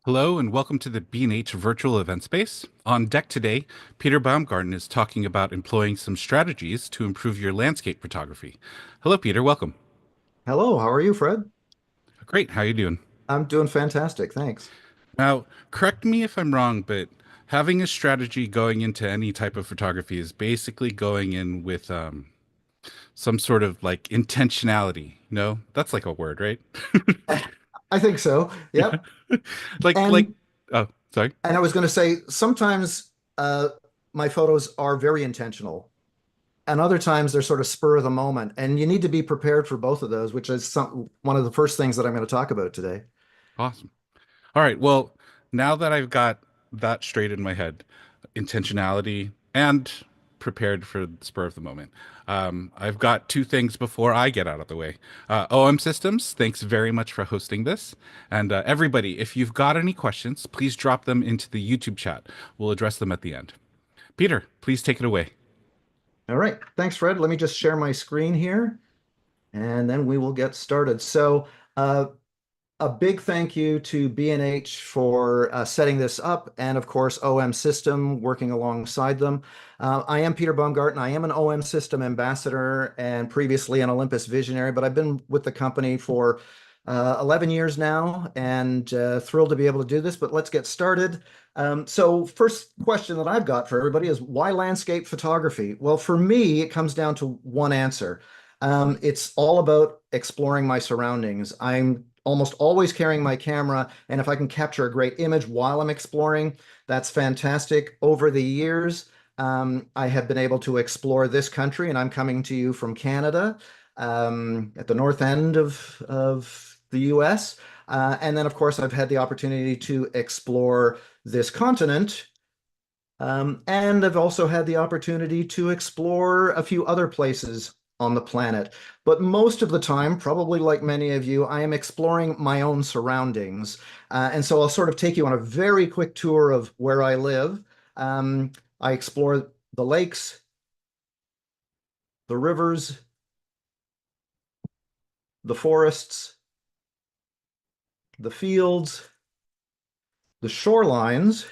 Hello and welcome to the B&H Virtual Event Space. On deck today, Peter Baumgarten is talking about employing some strategies to improve your landscape photography. Hello, Peter. Welcome. Hello, how are you, Fred? Great. How you doing? I'm doing fantastic, thanks. Now, correct me if I'm wrong, but having a strategy going into any type of photography is basically going in with some sort of like intentionality. No, that's like a word, right? I think so. Yep. Like, like, And oh, sorry. and I was going to say sometimes my photos are very intentional, and other times they're sort of spur of the moment, and you need to be prepared for both of those, which is one of the first things that I'm going to talk about today. Awesome. All right. Well, now that I've got that straight in my head, intentionality and prepared for the spur of the moment, I've got two things before I get out of the way. OM Systems, thanks very much for hosting this. And everybody, if you've got any questions, please drop them into the YouTube chat. We'll address them at the end. Peter, please take it away. All right, thanks, Fred. Let me just share my screen here, and then we will get started. Uh, a big thank you to B&H for setting this up, and of course, OM System working alongside them. I am Peter Baumgarten. I am an OM System ambassador and previously an Olympus visionary, but I've been with the company for 11 years now and thrilled to be able to do this. But let's get started. So, first question that I've got for everybody is why landscape photography? Well, for me, it comes down to one answer. It's all about exploring my surroundings. I'm almost always carrying my camera, and if I can capture a great image while I'm exploring, that's fantastic. Over the years, I have been able to explore this country, and I'm coming to you from Canada, at the north end of the US. And then, of course, I've had the opportunity to explore this continent. And I've also had the opportunity to explore a few other places on the planet. But most of the time, probably like many of you, I am exploring my own surroundings. And so I'll sort of take you on a very quick tour of where I live. I explore the lakes, the rivers, the forests, the fields, the shorelines,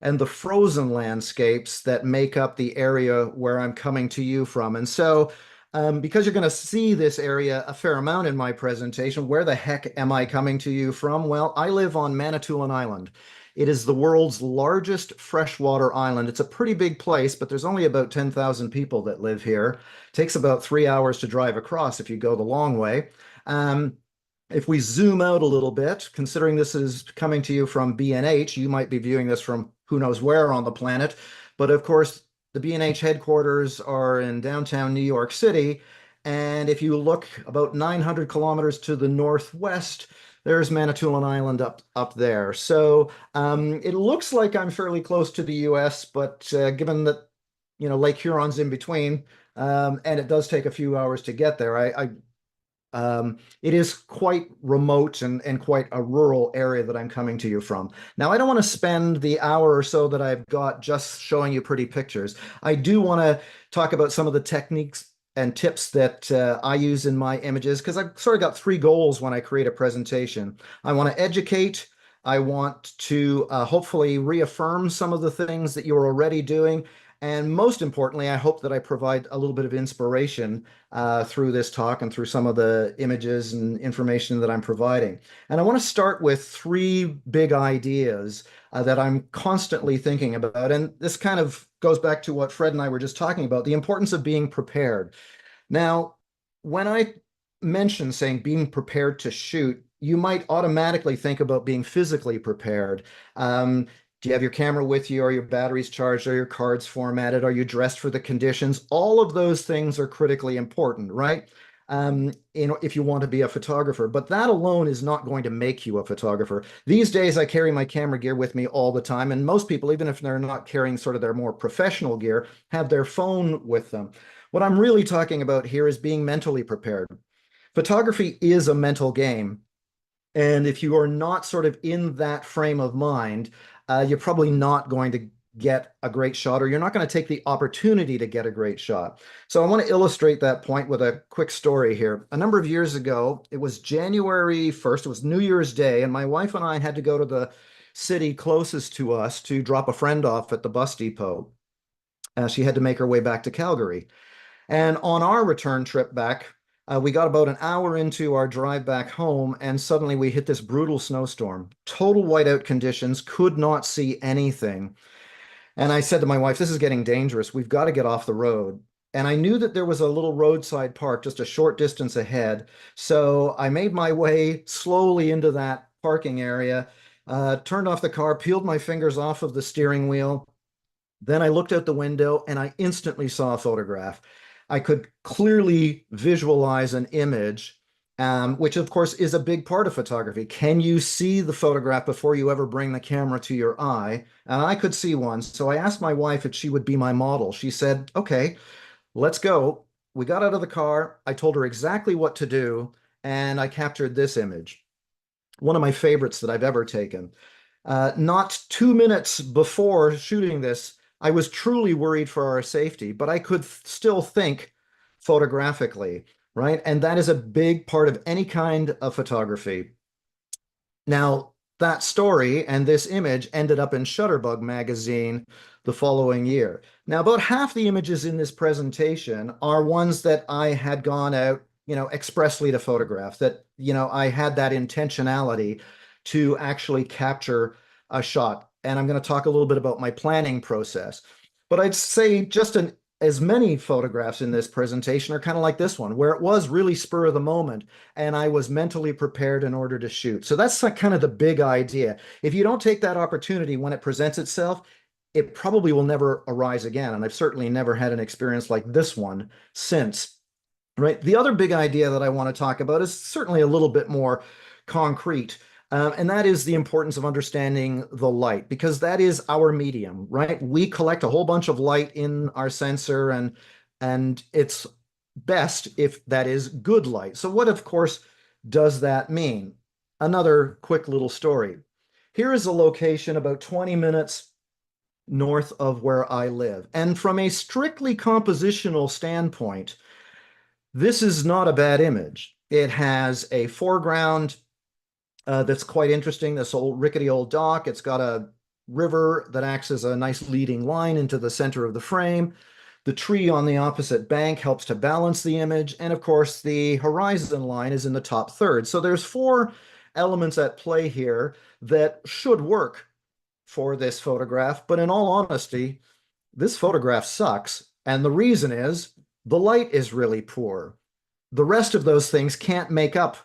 and the frozen landscapes that make up the area where I'm coming to you from. And so, because you're going to see this area a fair amount in my presentation, where the heck am I coming to you from? Well, I live on Manitoulin Island. It is the world's largest freshwater island. It's a pretty big place, but there's only about 10,000 people that live here. It takes about 3 hours to drive across if you go the long way. Um, if we zoom out a little bit, considering this is coming to you from B&H, you might be viewing this from who knows where on the planet. But of course, the B&H headquarters are in downtown New York City. And if you look about 900 kilometers to the northwest, there's Manitoulin Island up there. So it looks like I'm fairly close to the US, but given that Lake Huron's in between, and it does take a few hours to get there, it is quite remote and quite a rural area that I'm coming to you from. Now, I don't want to spend the hour or so that I've got just showing you pretty pictures. I do want to talk about some of the techniques and tips that I use in my images because I've sort of got three goals when I create a presentation. I want to educate. I want to hopefully reaffirm some of the things that you're already doing. And most importantly, I hope that I provide a little bit of inspiration through this talk and through some of the images and information that I'm providing. And I want to start with three big ideas that I'm constantly thinking about. And this kind of goes back to what Fred and I were just talking about, the importance of being prepared. Now, when I mention saying being prepared to shoot, you might automatically think about being physically prepared. Do you have your camera with you? Are your batteries charged? Are your cards formatted? Are you dressed for the conditions? All of those things are critically important, right? If you want to be a photographer, but that alone is not going to make you a photographer. These days, I carry my camera gear with me all the time, and most people, even if they're not carrying sort of their more professional gear, have their phone with them. What I'm really talking about here is being mentally prepared. Photography is a mental game. And if you are not sort of in that frame of mind, you're probably not going to get a great shot, or you're not going to take the opportunity to get a great shot. So I want to illustrate that point with a quick story here. A number of years ago, it was January 1st, it was New Year's Day, and my wife and I had to go to the city closest to us to drop a friend off at the bus depot. She had to make her way back to Calgary. And on our return trip back, we got about an hour into our drive back home, and suddenly we hit this brutal snowstorm. Total whiteout conditions, could not see anything. And I said to my wife, this is getting dangerous. We've got to get off the road. And I knew that there was a little roadside park just a short distance ahead. So I made my way slowly into that parking area, turned off the car, peeled my fingers off of the steering wheel. Then I looked out the window and I instantly saw a photograph. I could clearly visualize an image, which of course is a big part of photography. Can you see the photograph before you ever bring the camera to your eye? And I could see one. So I asked my wife if she would be my model. She said, okay, let's go. We got out of the car. I told her exactly what to do, and I captured this image. One of my favorites that I've ever taken. Not 2 minutes before shooting this, I was truly worried for our safety, but I could still think photographically, right? And that is a big part of any kind of photography. Now, that story and this image ended up in Shutterbug magazine the following year. Now, about half the images in this presentation are ones that I had gone out, expressly to photograph, that, I had that intentionality to actually capture a shot. And I'm going to talk a little bit about my planning process. But I'd say just as many photographs in this presentation are kind of like this one, where it was really spur of the moment and I was mentally prepared in order to shoot. So that's like kind of the big idea. If you don't take that opportunity when it presents itself, it probably will never arise again. And I've certainly never had an experience like this one since, right? The other big idea that I want to talk about is certainly a little bit more concrete. And that is the importance of understanding the light, because that is our medium, right? We collect a whole bunch of light in our sensor, and it's best if that is good light. So what, of course, does that mean? Another quick little story. Here is a location about 20 minutes north of where I live. And from a strictly compositional standpoint, this is not a bad image. It has a foreground that's quite interesting. This old rickety old dock. It's got a river that acts as a nice leading line into the center of the frame. The tree on the opposite bank helps to balance the image. And of course, the horizon line is in the top third. So there's 4 elements at play here that should work for this photograph. But in all honesty, this photograph sucks. And the reason is the light is really poor. The rest of those things can't make up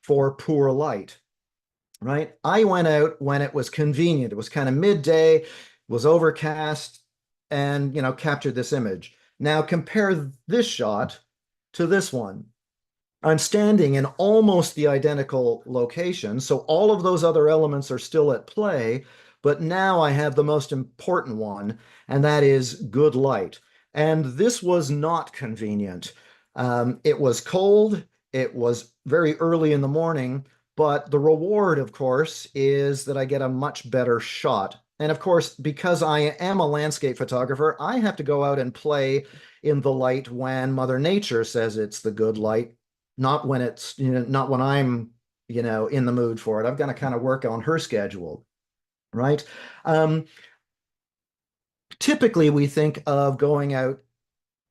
for poor light, right? I went out when it was convenient. It was kind of midday, was overcast, and, captured this image. Now compare this shot to this one. I'm standing in almost the identical location, so all of those other elements are still at play, but now I have the most important one, and that is good light. And this was not convenient. It was cold, it was very early in the morning, but the reward, of course, is that I get a much better shot. And of course, because I am a landscape photographer, I have to go out and play in the light when Mother Nature says it's the good light, not when it's, not when I'm, in the mood for it. I've got to kind of work on her schedule, right? Typically, we think of going out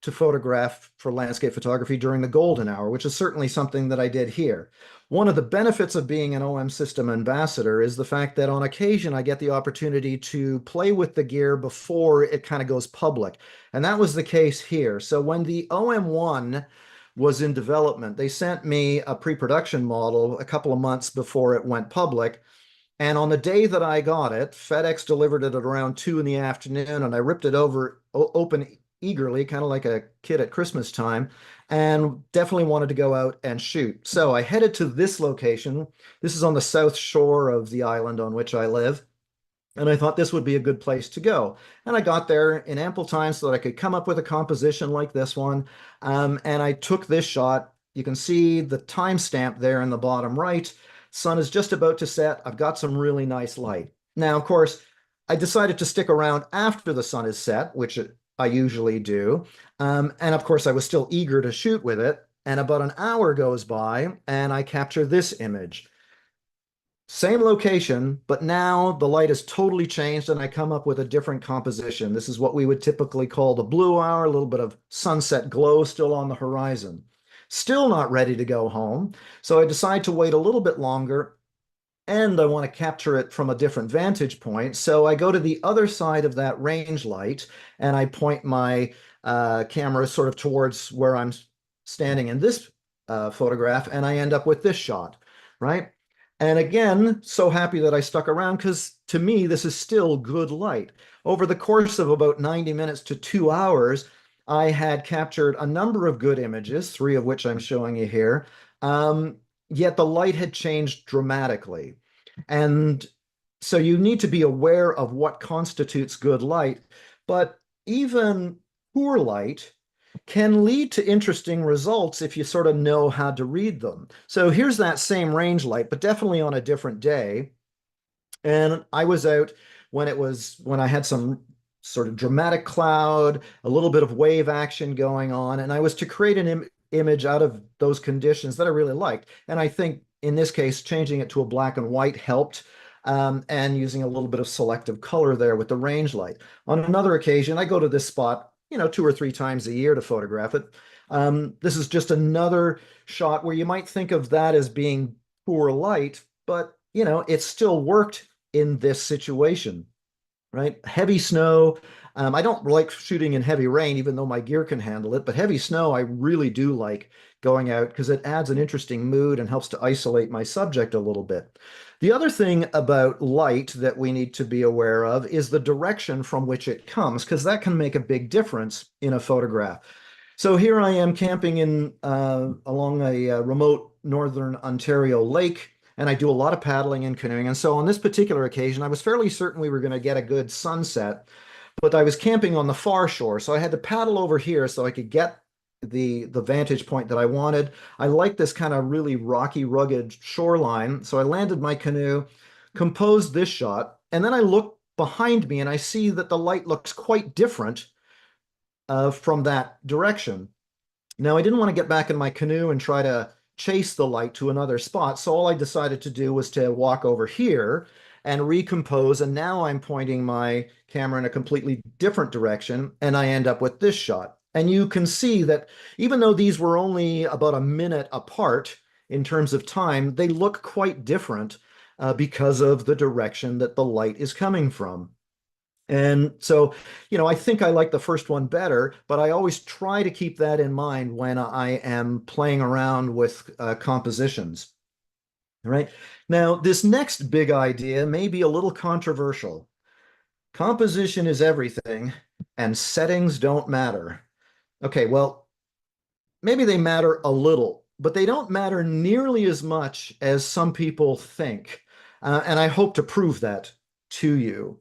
to photograph for landscape photography during the golden hour, which is certainly something that I did here. One of the benefits of being an OM System ambassador is the fact that on occasion I get the opportunity to play with the gear before it kind of goes public. And that was the case here. So when the OM1 was in development, they sent me a pre-production model a couple of months before it went public. And on the day that I got it, FedEx delivered it at around 2 in the afternoon, and I ripped it open eagerly, kind of like a kid at Christmas time, and definitely wanted to go out and shoot. So I headed to this location. This is on the south shore of the island on which I live. And I thought this would be a good place to go. And I got there in ample time so that I could come up with a composition like this one. And I took this shot. You can see the timestamp there in the bottom right. Sun is just about to set. I've got some really nice light. Now, of course, I decided to stick around after the sun is set, which I usually do. And of course, I was still eager to shoot with it. And about an hour goes by, and I capture this image. Same location, but now the light has totally changed and I come up with a different composition. This is what we would typically call the blue hour, a little bit of sunset glow still on the horizon. Still not ready to go home, so I decide to wait a little bit longer and I want to capture it from a different vantage point. So I go to the other side of that range light and I point my camera sort of towards where I'm standing in this photograph, and I end up with this shot, right? And again, so happy that I stuck around because to me, this is still good light. Over the course of about 90 minutes to 2 hours, I had captured a number of good images, 3 of which I'm showing you here. Yet the light had changed dramatically. And so you need to be aware of what constitutes good light, but even poor light can lead to interesting results if you sort of know how to read them. So here's that same range light, but definitely on a different day. And I was out when I had some sort of dramatic cloud, a little bit of wave action going on, and I was to create an image out of those conditions that I really liked. And I think in this case, changing it to a black and white helped, and using a little bit of selective color there with the range light. On another occasion, I go to this spot, 2 or 3 times a year to photograph it. This is just another shot where you might think of that as being poor light, but it still worked in this situation, right? Heavy snow. I don't like shooting in heavy rain, even though my gear can handle it, but heavy snow, I really do like going out because it adds an interesting mood and helps to isolate my subject a little bit. The other thing about light that we need to be aware of is the direction from which it comes, because that can make a big difference in a photograph. So here I am camping along a remote northern Ontario lake, and I do a lot of paddling and canoeing. And so on this particular occasion, I was fairly certain we were going to get a good sunset, but I was camping on the far shore. So I had to paddle over here so I could get the vantage point that I wanted. I like this kind of really rocky, rugged shoreline. So I landed my canoe, composed this shot, and then I look behind me and I see that the light looks quite different from that direction. Now, I didn't want to get back in my canoe and try to chase the light to another spot. So all I decided to do was to walk over here and recompose. And now I'm pointing my camera in a completely different direction. And I end up with this shot. And you can see that even though these were only about a minute apart in terms of time, they look quite different because of the direction that the light is coming from. And so, I think I like the first one better, but I always try to keep that in mind when I am playing around with compositions. All right. Now, this next big idea may be a little controversial. Composition is everything, and settings don't matter. Okay, well, maybe they matter a little, but they don't matter nearly as much as some people think. And I hope to prove that to you.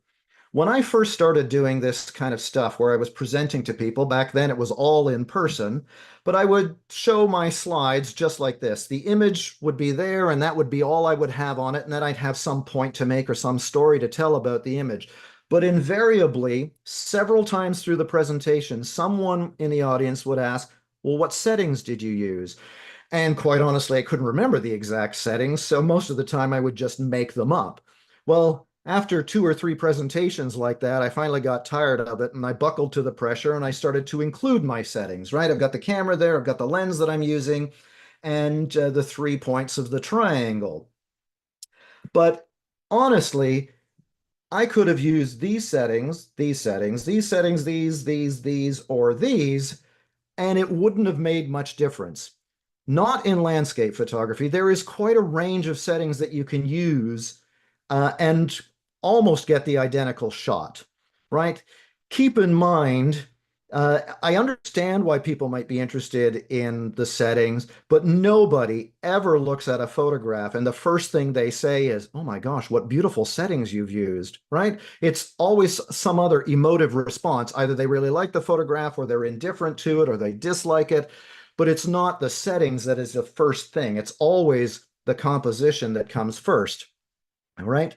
When I first started doing this kind of stuff where I was presenting to people, back then it was all in person, but I would show my slides just like this. The image would be there and that would be all I would have on it, and then I'd have some point to make or some story to tell about the image. But invariably, several times through the presentation, someone in the audience would ask, well, what settings did you use? And quite honestly, I couldn't remember the exact settings, so most of the time I would just make them up. Well, after 2 or 3 presentations like that, I finally got tired of it and I buckled to the pressure and I started to include my settings, right? I've got the camera there, I've got the lens that I'm using, and the 3 points of the triangle. But honestly, I could have used these settings, these settings, these settings, these, or these, and it wouldn't have made much difference. Not in landscape photography. There is quite a range of settings that you can use and almost get the identical shot, right? Keep in mind, I understand why people might be interested in the settings, but nobody ever looks at a photograph and the first thing they say is, oh my gosh, what beautiful settings you've used, right? It's always some other emotive response. Either they really like the photograph or they're indifferent to it or they dislike it, but it's not the settings that is the first thing. It's always the composition that comes first, all right?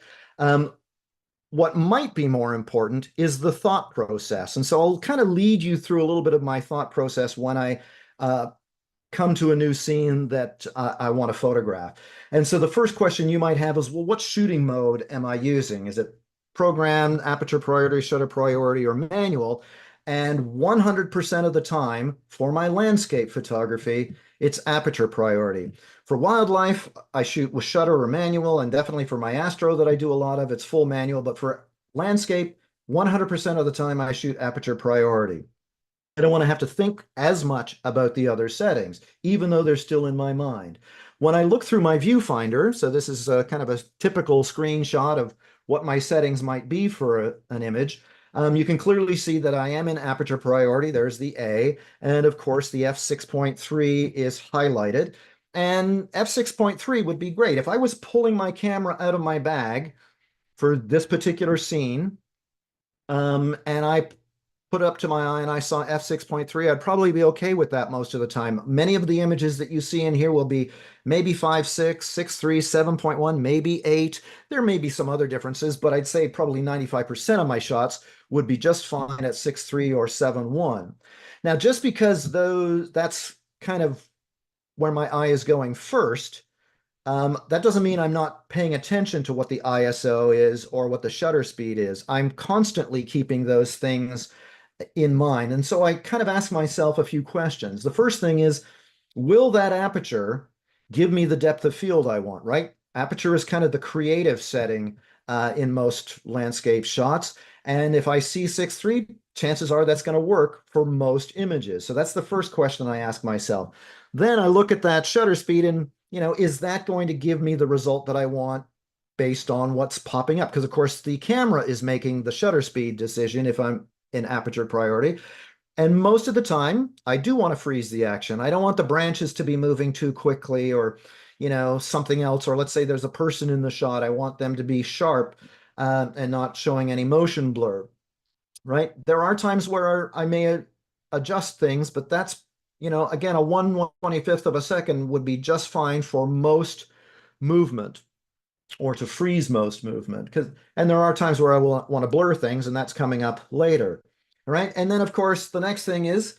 what might be more important is the thought process. And so I'll kind of lead you through a little bit of my thought process when I come to a new scene that I want to photograph. And so the first question you might have is, well, what shooting mode am I using? Is it program, aperture priority, shutter priority, or manual? And 100% of the time for my landscape photography, it's aperture priority. For wildlife, I shoot with shutter or manual, and definitely for my astro that I do a lot of, it's full manual. But for landscape, 100% of the time I shoot aperture priority. I don't want to have to think as much about the other settings, even though they're still in my mind. When I look through my viewfinder, so this is kind of a typical screenshot of what my settings might be for an image, you can clearly see that I am in aperture priority. There's the A, and of course the f6.3 is highlighted. And f6.3 would be great. If I was pulling my camera out of my bag for this particular scene, and I put up to my eye and I saw f6.3, I'd probably be okay with that most of the time. Many of the images that you see in here will be maybe 5.6, 6.3, 7.1, maybe 8. There may be some other differences, but I'd say probably 95% of my shots would be just fine at 6.3 or 7.1. Now, just because that's kind of where my eye is going first, that doesn't mean I'm not paying attention to what the ISO is or what the shutter speed is. I'm constantly keeping those things in mind. And so I kind of ask myself a few questions. The first thing is, will that aperture give me the depth of field I want, right? Aperture is kind of the creative setting in most landscape shots. And if I see 6.3, chances are that's going to work for most images. So that's the first question I ask myself. Then I look at that shutter speed and, is that going to give me the result that I want based on what's popping up? Because of course the camera is making the shutter speed decision if I'm in aperture priority. And most of the time, I do want to freeze the action. I don't want the branches to be moving too quickly or, something else. Or let's say there's a person in the shot. I want them to be sharp and not showing any motion blur, right? There are times where I may adjust things, but that's, again, a 1/125th of a second would be just fine for most movement, or to freeze most movement. And there are times where I will want to blur things, and that's coming up later. All right. And then of course, the next thing is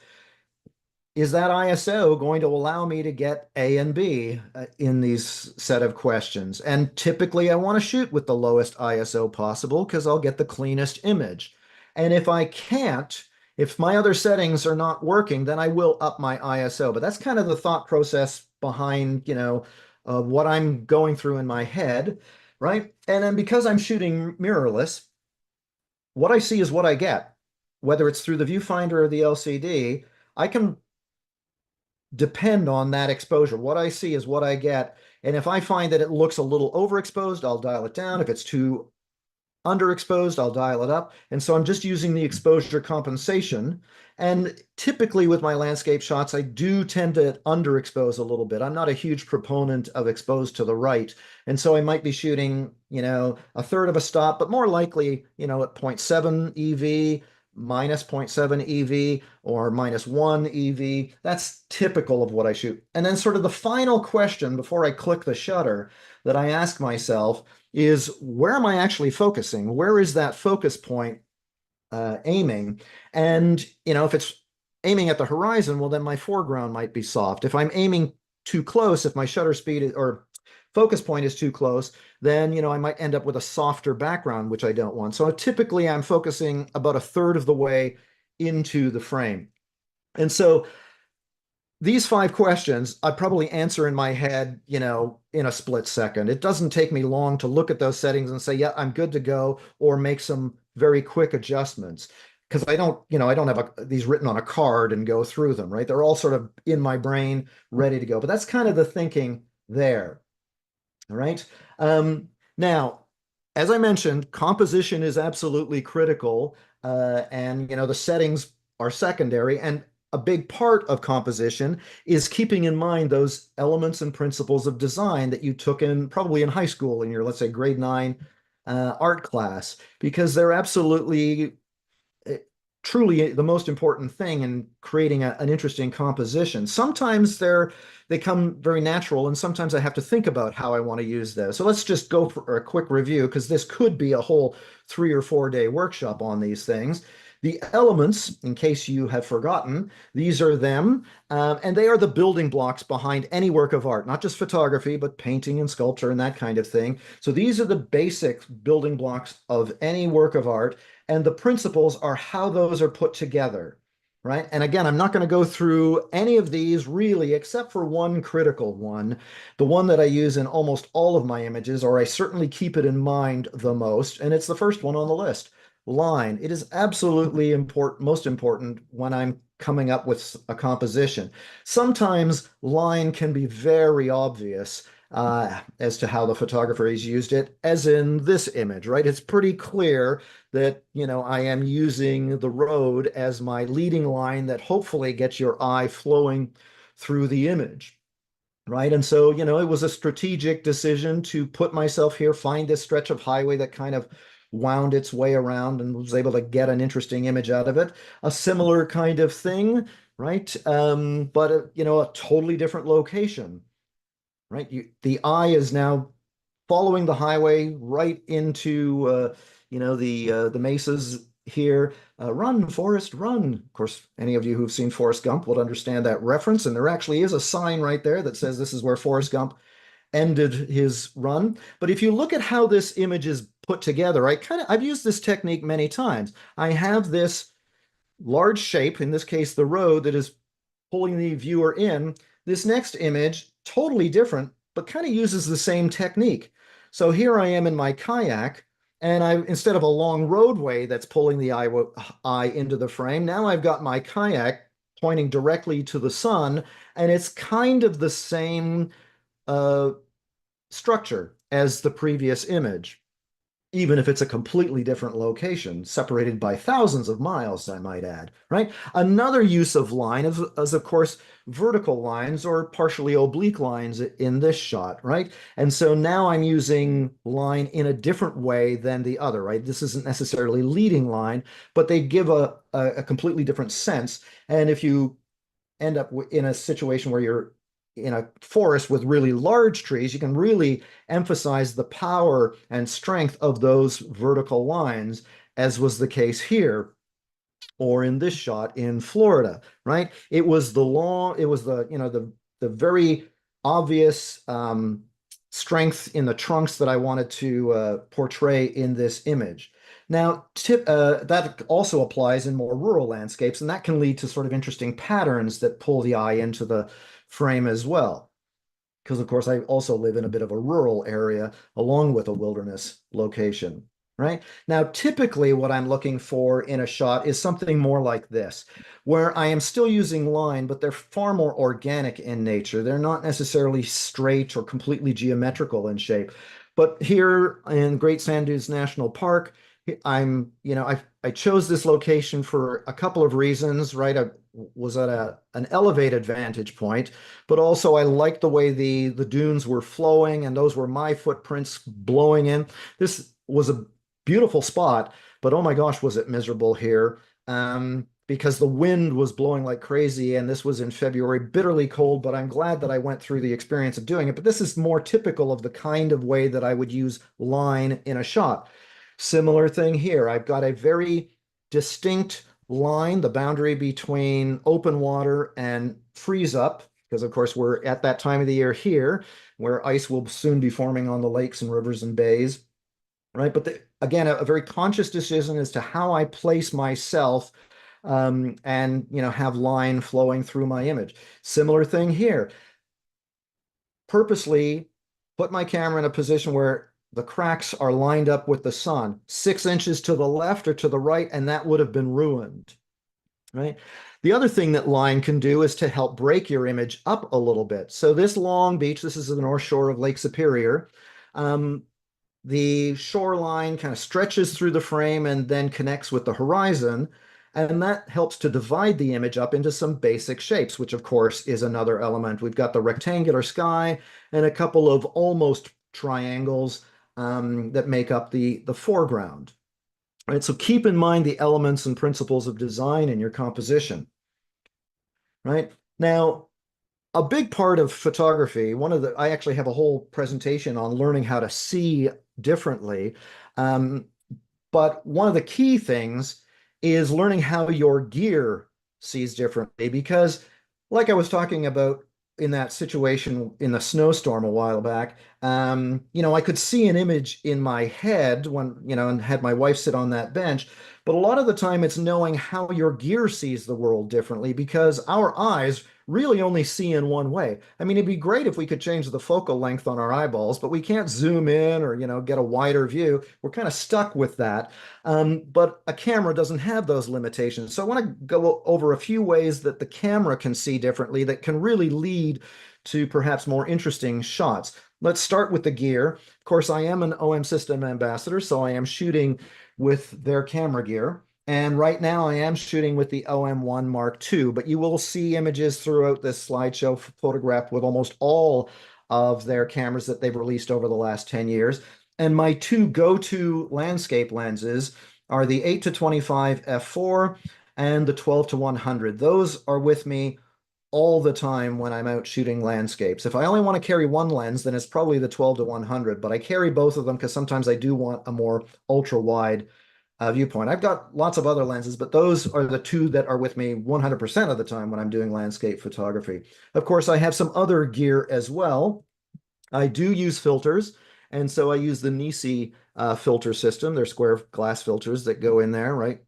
that ISO going to allow me to get A and B in these set of questions? And typically I want to shoot with the lowest ISO possible because I'll get the cleanest image. And if I can't, if my other settings are not working, then I will up my ISO. But that's kind of the thought process behind, what I'm going through in my head, right? And then because I'm shooting mirrorless, what I see is what I get. Whether it's through the viewfinder or the LCD, I can depend on that exposure. What I see is what I get. And if I find that it looks a little overexposed, I'll dial it down. If it's too underexposed, I'll dial it up. And so I'm just using the exposure compensation. And typically with my landscape shots, I do tend to underexpose a little bit. I'm not a huge proponent of exposed to the right. And so I might be shooting, a third of a stop, but more likely, at 0.7 EV, minus 0.7 EV, or -1 EV. That's typical of what I shoot. And then sort of the final question before I click the shutter that I ask myself is, where am I actually focusing? Where is that focus point aiming? And, if it's aiming at the horizon, well, then my foreground might be soft. If I'm aiming too close, if my shutter speed or focus point is too close, then, I might end up with a softer background, which I don't want. So typically I'm focusing about a third of the way into the frame. And so these 5 questions I probably answer in my head, in a split second. It doesn't take me long to look at those settings and say, yeah, I'm good to go, or make some very quick adjustments. Because I don't have these written on a card and go through them, right? They're all sort of in my brain, ready to go. But that's kind of the thinking there. All right. Now, as I mentioned, composition is absolutely critical. And, the settings are secondary. And a big part of composition is keeping in mind those elements and principles of design that you took probably in high school in your, let's say, grade 9 art class, because they're absolutely truly the most important thing in creating an interesting composition. Sometimes they come very natural, and sometimes I have to think about how I want to use those. So let's just go for a quick review, because this could be a whole 3 or 4 day workshop on these things. The elements, in case you have forgotten, these are them, and they are the building blocks behind any work of art, not just photography, but painting and sculpture and that kind of thing. So these are the basic building blocks of any work of art, and the principles are how those are put together, right? And again, I'm not going to go through any of these really, except for one critical one, the one that I use in almost all of my images, or I certainly keep it in mind the most, and it's the first one on the list. Line. It is absolutely important, most important when I'm coming up with a composition. Sometimes line can be very obvious as to how the photographer has used it, as in this image, right? It's pretty clear that, I am using the road as my leading line that hopefully gets your eye flowing through the image. Right. And so, it was a strategic decision to put myself here, find this stretch of highway that kind of wound its way around and was able to get an interesting image out of it. A similar kind of thing, right? But, a totally different location, right? The eye is now following the highway right into, the mesas here. Run, Forrest, run. Of course, any of you who've seen Forrest Gump would understand that reference. And there actually is a sign right there that says this is where Forrest Gump ended his run. But if you look at how this image is put together, I've used this technique many times. I have this large shape, in this case, the road, that is pulling the viewer in. This next image, totally different, but kind of uses the same technique. So here I am in my kayak, and instead of a long roadway that's pulling the eye into the frame, now I've got my kayak pointing directly to the sun, and it's kind of the same structure as the previous image, even if it's a completely different location, separated by thousands of miles, I might add, right? Another use of line is of course, vertical lines or partially oblique lines in this shot, right? And so now I'm using line in a different way than the other, right? This isn't necessarily leading line, but they give a completely different sense. And if you end up in a situation where you're in a forest with really large trees, you can really emphasize the power and strength of those vertical lines, as was the case here, or in this shot in Florida, right? It was the very obvious strength in the trunks that I wanted to portray in this image. Now, that also applies in more rural landscapes, and that can lead to sort of interesting patterns that pull the eye into the frame as well. Because, of course, I also live in a bit of a rural area along with a wilderness location, right? Now, typically what I'm looking for in a shot is something more like this, where I am still using line, but they're far more organic in nature. They're not necessarily straight or completely geometrical in shape. But here in Great Sand Dunes National Park, I chose this location for a couple of reasons, right? I was at an elevated vantage point, but also I liked the way the dunes were flowing, and those were my footprints blowing in. This was a beautiful spot, but oh my gosh, was it miserable here. Because the wind was blowing like crazy, and this was in February, bitterly cold, but I'm glad that I went through the experience of doing it. But this is more typical of the kind of way that I would use line in a shot. Similar thing here. I've got a very distinct line, the boundary between open water and freeze up, because of course we're at that time of the year here where ice will soon be forming on the lakes and rivers and bays, right? But again, a very conscious decision as to how I place myself and have line flowing through my image. Similar thing here. Purposely put my camera in a position where the cracks are lined up with the sun, 6 inches to the left or to the right, and that would have been ruined, right? The other thing that line can do is to help break your image up a little bit. So this long beach, this is the North Shore of Lake Superior. The shoreline kind of stretches through the frame and then connects with the horizon. And that helps to divide the image up into some basic shapes, which of course is another element. We've got the rectangular sky and a couple of almost triangles that make up the foreground. Right? So keep in mind the elements and principles of design in your composition. Right? Now, a big part of photography, I actually have a whole presentation on learning how to see differently. Um, but one of the key things is learning how your gear sees differently because, like I was talking about in that situation in the snowstorm a while back, I could see an image in my head when, and had my wife sit on that bench. But a lot of the time, it's knowing how your gear sees the world differently because our eyes really only see in one way. I mean, it'd be great if we could change the focal length on our eyeballs, but we can't zoom in or, get a wider view. We're kind of stuck with that. But a camera doesn't have those limitations. So I want to go over a few ways that the camera can see differently that can really lead to perhaps more interesting shots. Let's start with the gear. Of course, I am an OM System ambassador, so I am shooting with their camera gear. And right now I am shooting with the OM1 Mark II, but you will see images throughout this slideshow photographed with almost all of their cameras that they've released over the last 10 years. And my two go-to landscape lenses are the 8-25 f4 and the 12-100. Those are with me all the time when I'm out shooting landscapes. If I only want to carry one lens, then it's probably the 12-100, but I carry both of them because sometimes I do want a more ultra wide viewpoint. I've got lots of other lenses, but those are the two that are with me 100% of the time when I'm doing landscape photography. Of course, I have some other gear as well. I do use filters, and so I use the Nisi filter system. They're square glass filters that go in there, right?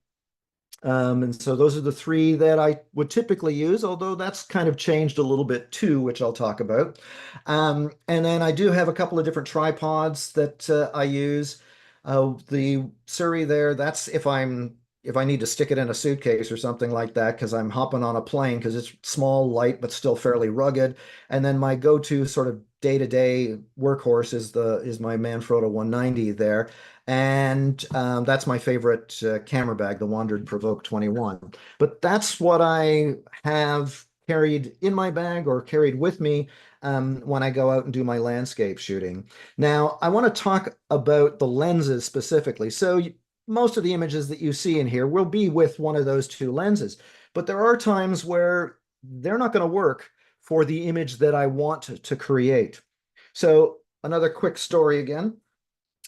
And so those are the three that I would typically use, although that's kind of changed a little bit too, which I'll talk about. And then I do have a couple of different tripods that I use. The Suri there, that's if I need to stick it in a suitcase or something like that, because I'm hopping on a plane because it's small, light, but still fairly rugged. And then my go-to sort of day-to-day workhorse is my Manfrotto 190 there. And that's my favorite camera bag, the Wandered Provoke 21. But that's what I have carried in my bag or carried with me when I go out and do my landscape shooting. Now, I want to talk about the lenses specifically. So most of the images that you see in here will be with one of those two lenses, but there are times where they're not going to work for the image that I want to create. So another quick story again.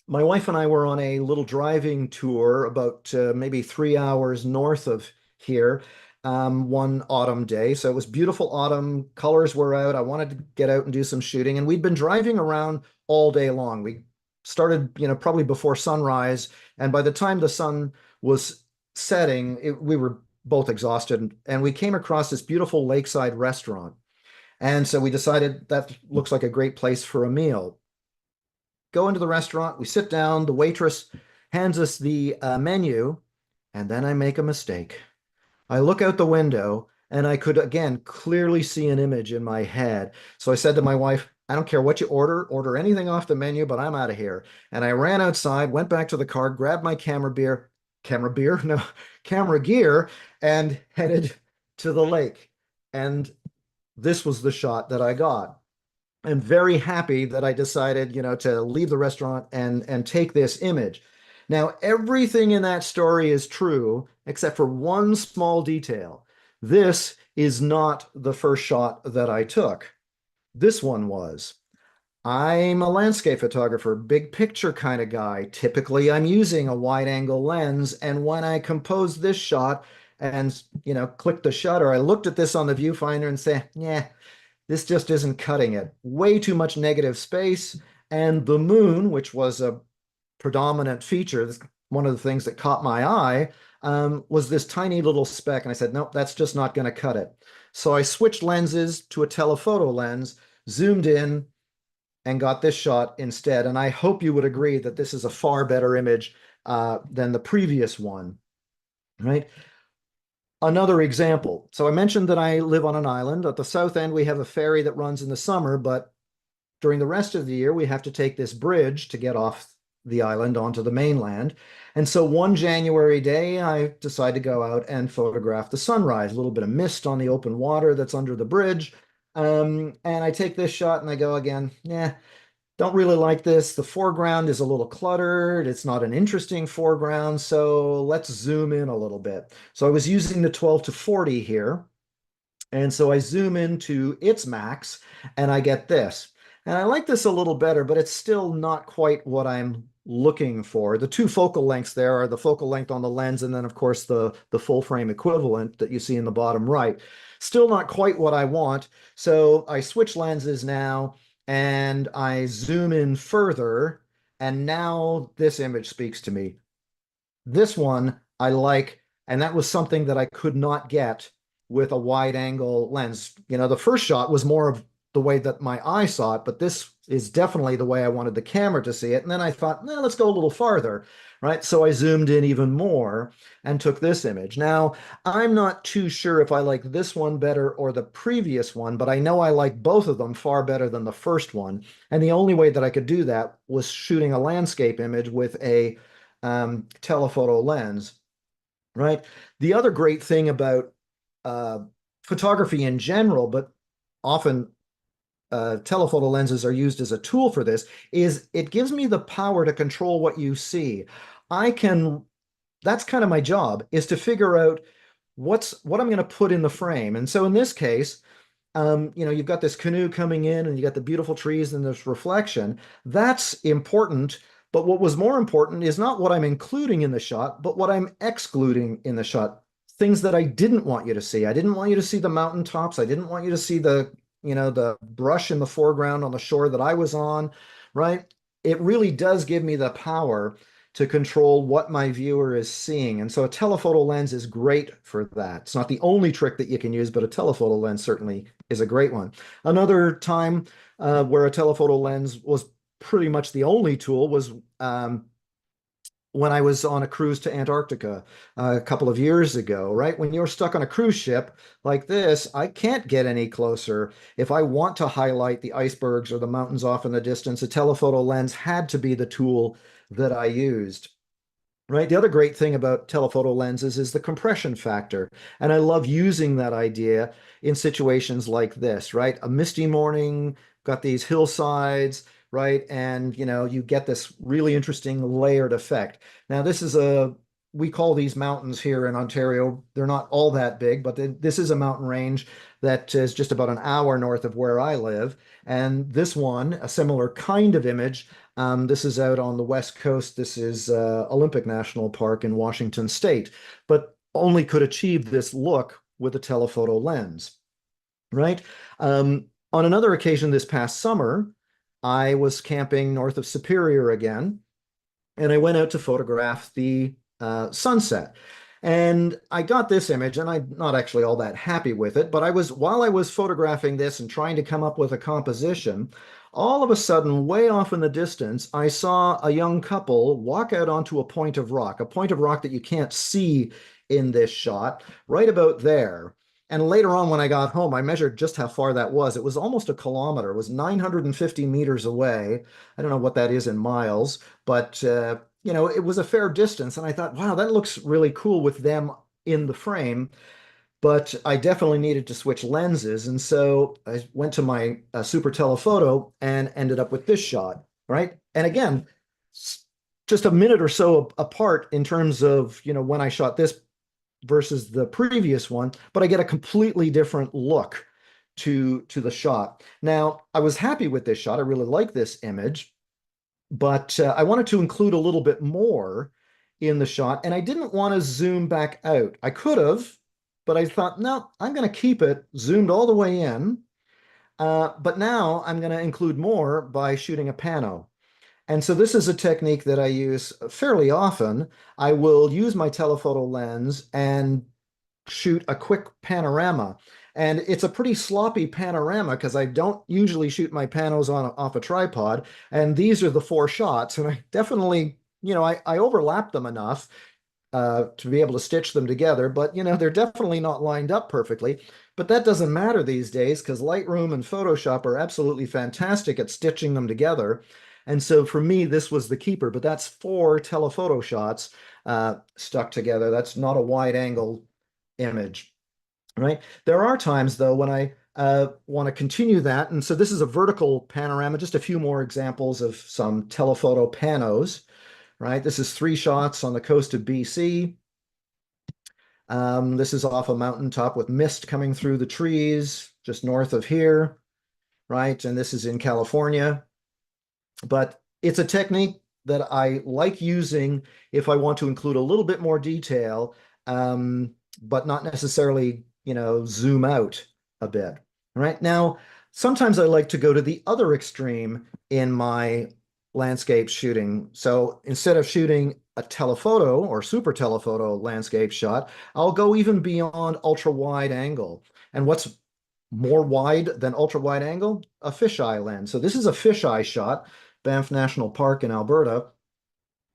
My wife and I were on a little driving tour about maybe 3 hours north of here one autumn day. So it was beautiful autumn, colors were out. I wanted to get out and do some shooting, and we'd been driving around all day long. We started, probably before sunrise, and by the time the sun was setting, we were both exhausted, and we came across this beautiful lakeside restaurant. And so we decided that looks like a great place for a meal. Go into the restaurant, we sit down, the waitress hands us the menu, and then I make a mistake. I look out the window and I could again clearly see an image in my head. So I said to my wife, I don't care what you order anything off the menu, but I'm out of here. And I ran outside, went back to the car, grabbed my camera beer, no, camera gear, and headed to the lake. And this was the shot that I got. I'm very happy that I decided, to leave the restaurant and take this image. Now, everything in that story is true, except for one small detail. This is not the first shot that I took. This one was. I'm a landscape photographer, big picture kind of guy. Typically, I'm using a wide angle lens. And when I composed this shot and, clicked the shutter, I looked at this on the viewfinder and said, yeah, this just isn't cutting it. Way too much negative space. And the moon, which was a predominant feature, one of the things that caught my eye, was this tiny little speck. And I said, nope, that's just not going to cut it. So I switched lenses to a telephoto lens, zoomed in, and got this shot instead. And I hope you would agree that this is a far better image than the previous one, right? Another example. So I mentioned that I live on an island. At the south end, we have a ferry that runs in the summer, but during the rest of the year, we have to take this bridge to get off the island onto the mainland. And so one January day, I decided to go out and photograph the sunrise, a little bit of mist on the open water that's under the bridge. And I take this shot and I go again, yeah, don't really like this. The foreground is a little cluttered. It's not an interesting foreground. So let's zoom in a little bit. So I was using the 12 to 40 here. And so I zoom into its max and I get this. And I like this a little better, but it's still not quite what I'm looking for. The two focal lengths there are the focal length on the lens and then of course the full frame equivalent that you see in the bottom right. Still not quite what I want. So I switch lenses now and I zoom in further. And now this image speaks to me. This one I like, and that was something that I could not get with a wide angle lens. You know, the first shot was more of the way that my eye saw it, but this is definitely the way I wanted the camera to see it. And then I thought, nah, let's go a little farther, right? So I zoomed in even more and took this image. Now, I'm not too sure if I like this one better or the previous one, but I know I like both of them far better than the first one. And the only way that I could do that was shooting a landscape image with a telephoto lens, right? The other great thing about uh, photography in general, but often telephoto lenses are used as a tool for this, is it gives me the power to control what you see. I can, that's kind of my job, is to figure out what I'm going to put in the frame. And so in this case, you know, you've got this canoe coming in and you got the beautiful trees and this reflection. That's important. But what was more important is not what I'm including in the shot, but what I'm excluding in the shot. Things that I didn't want you to see. I didn't want you to see the mountaintops. I didn't want you to see the, you know, the brush in the foreground on the shore that I was on, right? It really does give me the power to control what my viewer is seeing. And so a telephoto lens is great for that. It's not the only trick that you can use, but a telephoto lens certainly is a great one. Another time where a telephoto lens was pretty much the only tool was when I was on a cruise to Antarctica a couple of years ago, right? When you're stuck on a cruise ship like this, I can't get any closer. If I want to highlight the icebergs or the mountains off in the distance, a telephoto lens had to be the tool that I used. Right. The other great thing about telephoto lenses is the compression factor. And I love using that idea in situations like this, right? A misty morning, got these hillsides, right? And, you know, you get this really interesting layered effect. Now, this is we call these mountains here in Ontario. They're not all that big, but this is a mountain range that is just about an hour north of where I live. And this one, a similar kind of image, this is out on the West Coast. This is Olympic National Park in Washington State, but only could achieve this look with a telephoto lens, right? On another occasion this past summer, I was camping north of Superior again, and I went out to photograph the sunset. And I got this image, and I'm not actually all that happy with it, but while I was photographing this and trying to come up with a composition, all of a sudden, way off in the distance, I saw a young couple walk out onto a point of rock that you can't see in this shot, right about there. And later on, when I got home, I measured just how far that was. It was almost a kilometer. It was 950 meters away. I don't know what that is in miles, but you know, it was a fair distance. And I thought, wow, that looks really cool with them in the frame. But I definitely needed to switch lenses. And so I went to my super telephoto and ended up with this shot, right? And again, just a minute or so apart in terms of, you know, when I shot this versus the previous one, but I get a completely different look to the shot. Now, I was happy with this shot. I really like this image, but I wanted to include a little bit more in the shot, and I didn't want to zoom back out. I could have, but I thought, no, I'm going to keep it zoomed all the way in. But now I'm going to include more by shooting a pano. And so this is a technique that I use fairly often. I will use my telephoto lens and shoot a quick panorama. And it's a pretty sloppy panorama because I don't usually shoot my panos off a tripod. And these are the four shots. And I definitely, you know, I overlap them enough to be able to stitch them together. But, you know, they're definitely not lined up perfectly. But that doesn't matter these days because Lightroom and Photoshop are absolutely fantastic at stitching them together. And so for me, this was the keeper, but that's four telephoto shots stuck together. That's not a wide angle image, right? There are times though when I Want to continue that. And so this is a vertical panorama, just a few more examples of some telephoto panos, right? This is 3 shots on the coast of BC. This is off a mountaintop with mist coming through the trees just north of here, right? And this is in California. But it's a technique that I like using if I want to include a little bit more detail, but not necessarily, zoom out a bit. Right now, sometimes I like to go to the other extreme in my landscape shooting. So instead of shooting a telephoto or super telephoto landscape shot, I'll go even beyond ultra wide angle. And what's more wide than ultra wide angle? A fisheye lens. So this is a fisheye shot, Banff National Park in Alberta,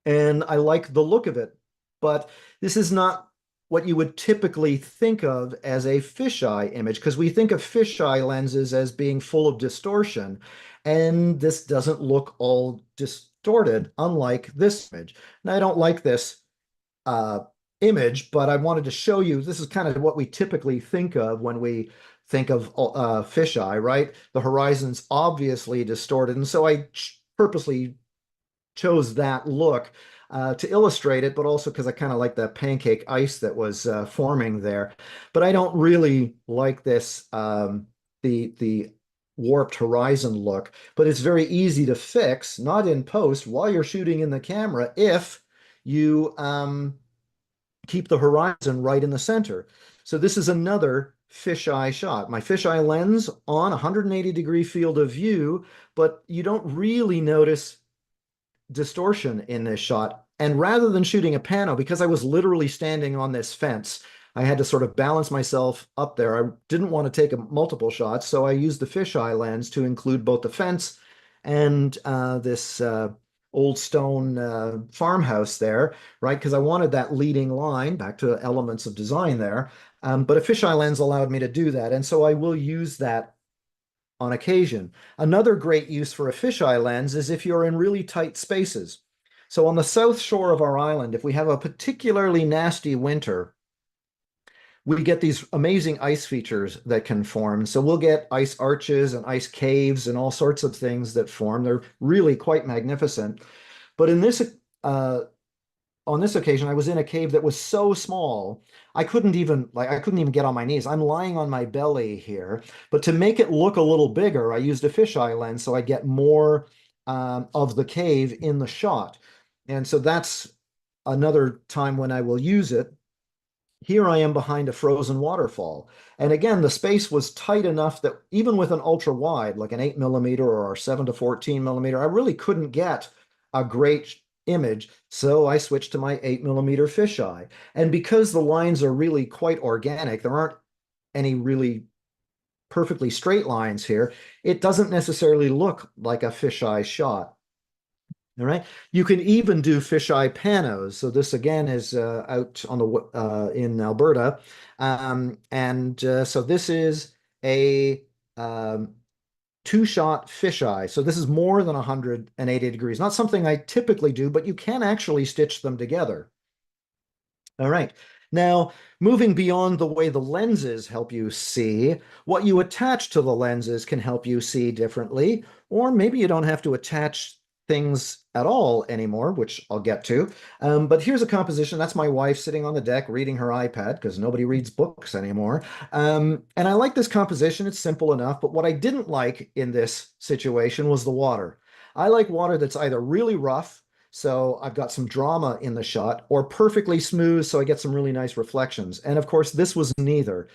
and I like the look of it. But this is not what you would typically think of as a fisheye image, because we think of fisheye lenses as being full of distortion, and this doesn't look all distorted, unlike this image. Now, I don't like this image, but I wanted to show you this is kind of what we typically think of when we think of fisheye, right? The horizon's obviously distorted, and so I purposely chose that look to illustrate it, but also because I kind of like the pancake ice that was forming there. But I don't really like this, the warped horizon look, but it's very easy to fix, not in post, while you're shooting in the camera, if you keep the horizon right in the center. So this is another fisheye shot. My fisheye lens on 180-degree field of view, but you don't really notice distortion in this shot. And rather than shooting a pano, because I was literally standing on this fence, I had to sort of balance myself up there. I didn't want to take multiple shots, so I used the fisheye lens to include both the fence and this old stone farmhouse there, right? Because I wanted that leading line, back to elements of design there. But a fisheye lens allowed me to do that. And so I will use that on occasion. Another great use for a fisheye lens is if you're in really tight spaces. So on the south shore of our island, if we have a particularly nasty winter, we get these amazing ice features that can form. So we'll get ice arches and ice caves and all sorts of things that form. They're really quite magnificent. But in this on this occasion, I was in a cave that was so small, I couldn't even get on my knees. I'm lying on my belly here, but to make it look a little bigger, I used a fisheye lens so I get more of the cave in the shot. And so that's another time when I will use it. Here I am behind a frozen waterfall. And again, the space was tight enough that even with an ultra wide, like an 8mm or 7 to 14mm, I really couldn't get a great image. So I switched to my 8mm fisheye. And because the lines are really quite organic, there aren't any really perfectly straight lines here, it doesn't necessarily look like a fisheye shot. All right. You can even do fisheye panos. So this again is out on the in Alberta, so this is a 2-shot fisheye. So this is more than 180 degrees. Not something I typically do, but you can actually stitch them together. All right. Now, moving beyond the way the lenses help you see, what you attach to the lenses can help you see differently, or maybe you don't have to attach things at all anymore, which I'll get to. But here's a composition. That's my wife sitting on the deck reading her iPad, because nobody reads books anymore. And I like this composition. It's simple enough. But what I didn't like in this situation was the water. I like water that's either really rough, so I've got some drama in the shot, or perfectly smooth, so I get some really nice reflections. And of course, this was neither.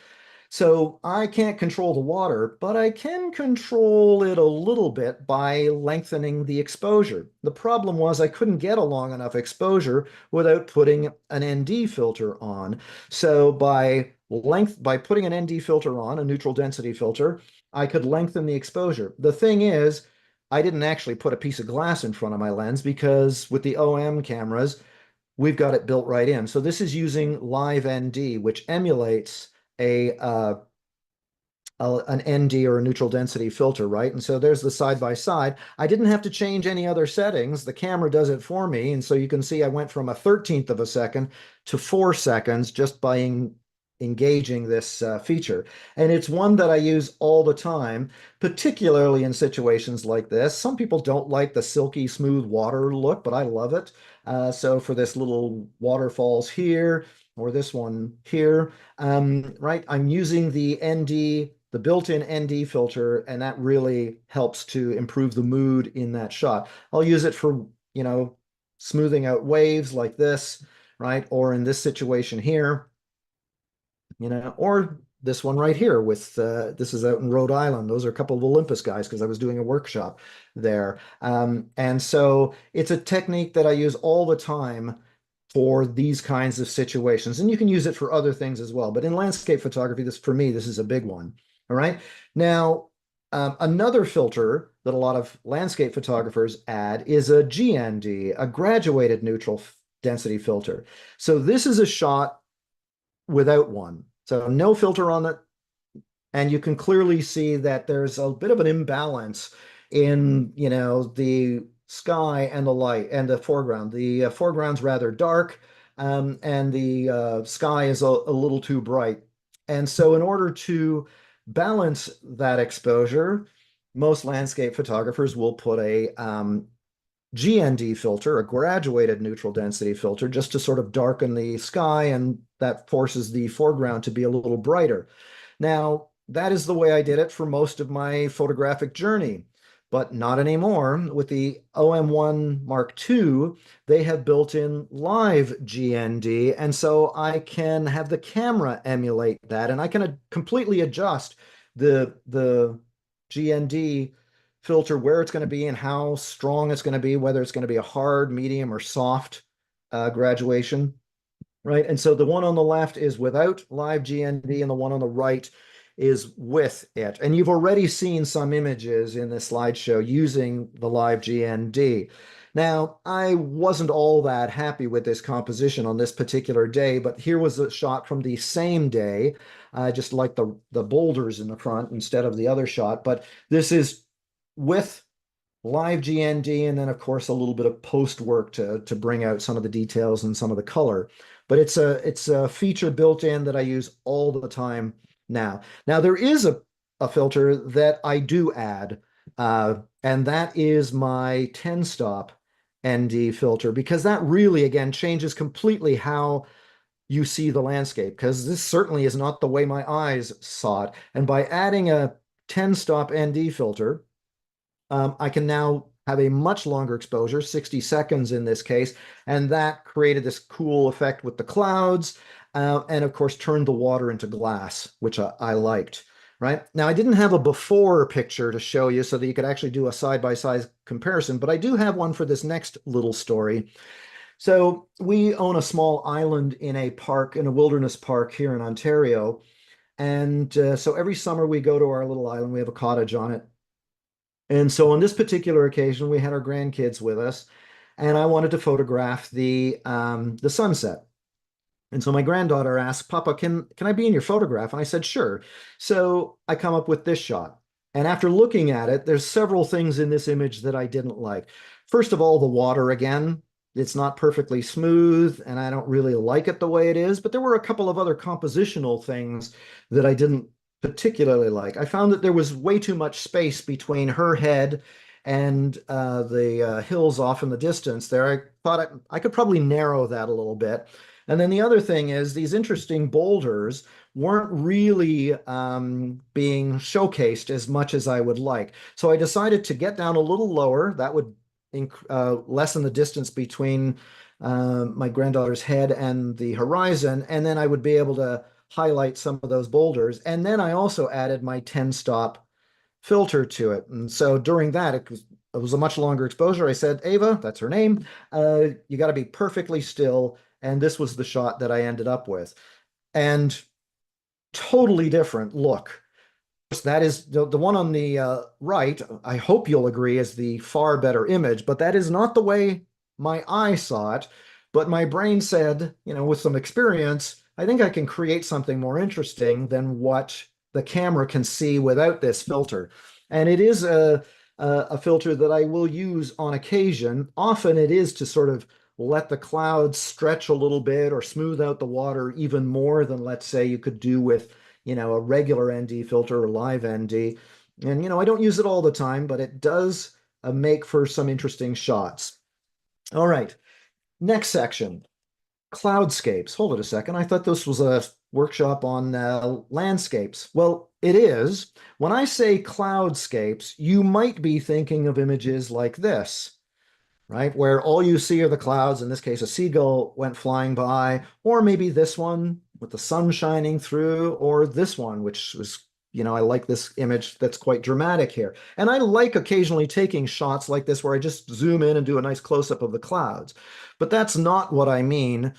So I can't control the water, but I can control it a little bit by lengthening the exposure. The problem was I couldn't get a long enough exposure without putting an ND filter on. So by putting an ND filter on, a neutral density filter, I could lengthen the exposure. The thing is, I didn't actually put a piece of glass in front of my lens, because with the OM cameras, we've got it built right in. So this is using Live ND, which emulates an ND or a neutral density filter, right? And so there's the side by side. I didn't have to change any other settings. The camera does it for me. And so you can see I went from a 13th of a second to 4 seconds just by engaging this feature. And it's one that I use all the time, particularly in situations like this. Some people don't like the silky smooth water look, but I love it. So for this little waterfalls here, or this one here, right, I'm using the ND, the built-in ND filter, and that really helps to improve the mood in that shot. I'll use it for, smoothing out waves like this, right? Or in this situation here, or this one right here with this is out in Rhode Island. Those are a couple of Olympus guys because I was doing a workshop there. And so it's a technique that I use all the time for these kinds of situations. And you can use it for other things as well. But in landscape photography, for me, this is a big one. All right. Now, another filter that a lot of landscape photographers add is a GND, a graduated neutral density filter. So this is a shot without one. So no filter on it. And you can clearly see that there's a bit of an imbalance in, the sky and the light and the foreground. The foreground's rather dark, and the sky is a little too bright. And so in order to balance that exposure, most landscape photographers will put a GND filter, a graduated neutral density filter, just to sort of darken the sky, and that forces the foreground to be a little brighter. Now, that is the way I did it for most of my photographic journey, but not anymore. With the OM1 Mark II, they have built in live GND, and so I can have the camera emulate that, and I can completely adjust the GND filter where it's going to be and how strong it's going to be, whether it's going to be a hard, medium, or soft graduation, right? And so the one on the left is without live GND, and the one on the right is with it. And you've already seen some images in this slideshow using the live GND. Now, I wasn't all that happy with this composition on this particular day, but here was a shot from the same day. I just like the boulders in the front instead of the other shot, but this is with live GND, and then of course a little bit of post work to bring out some of the details and some of the color. But it's a feature built in that I use all the time now. Now there is a filter that I do add, and that is my 10-stop ND filter, because that really, again, changes completely how you see the landscape, because this certainly is not the way my eyes saw it. And by adding a 10-stop ND filter, I can now have a much longer exposure, 60 seconds in this case, and that created this cool effect with the clouds, and of course turned the water into glass, which I liked, right? Now, I didn't have a before picture to show you so that you could actually do a side-by-side comparison, but I do have one for this next little story. So we own a small island in a park, in a wilderness park here in Ontario, and so every summer we go to our little island. We have a cottage on it. And so on this particular occasion, we had our grandkids with us, and I wanted to photograph the sunset. And so my granddaughter asked, "Papa, can I be in your photograph?" And I said, "Sure." So I come up with this shot. And after looking at it, there's several things in this image that I didn't like. First of all, the water again. It's not perfectly smooth, and I don't really like it the way it is. But there were a couple of other compositional things that I didn't particularly like. I found that there was way too much space between her head and the hills off in the distance there. I thought I could probably narrow that a little bit. And then the other thing is these interesting boulders weren't really being showcased as much as I would like. So I decided to get down a little lower. That would lessen the distance between my granddaughter's head and the horizon, and then I would be able to highlight some of those boulders. And then I also added my 10-stop filter to it. And so during that, it was a much longer exposure. I said, "Ava," that's her name, "you got to be perfectly still." And this was the shot that I ended up with. And totally different look. That is the one on the right, I hope you'll agree, is the far better image, but that is not the way my eye saw it. But my brain said, with some experience, I think I can create something more interesting than what the camera can see without this filter. And it is a filter that I will use on occasion. Often it is to sort of let the clouds stretch a little bit or smooth out the water even more than, let's say, you could do with, a regular ND filter or live ND. And, I don't use it all the time, but it does make for some interesting shots. All right, next section, cloudscapes. Hold it a second. I thought this was a workshop on landscapes. Well, it is. When I say cloudscapes, you might be thinking of images like this, right? Where all you see are the clouds. In this case, a seagull went flying by, or maybe this one with the sun shining through, or this one, which was, I like this image that's quite dramatic here. And I like occasionally taking shots like this where I just zoom in and do a nice close-up of the clouds. But that's not what I mean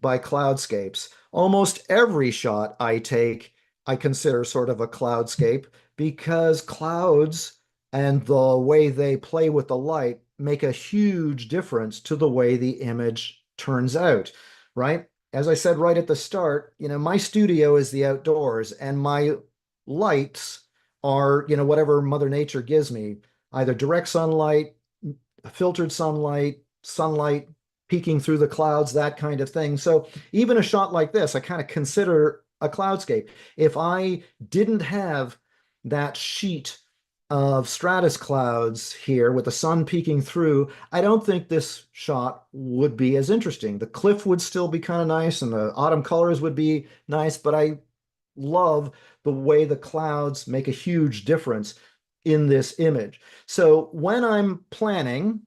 by cloudscapes. Almost every shot I take, I consider sort of a cloudscape, because clouds and the way they play with the light make a huge difference to the way the image turns out, right? As I said right at the start, my studio is the outdoors, and my lights are, whatever Mother Nature gives me, either direct sunlight, filtered sunlight, sunlight peeking through the clouds, that kind of thing. So even a shot like this, I kind of consider a cloudscape. If I didn't have that sheet of stratus clouds here with the sun peeking through, I don't think this shot would be as interesting. The cliff would still be kind of nice and the autumn colors would be nice, but I love the way the clouds make a huge difference in this image. So when I'm planning,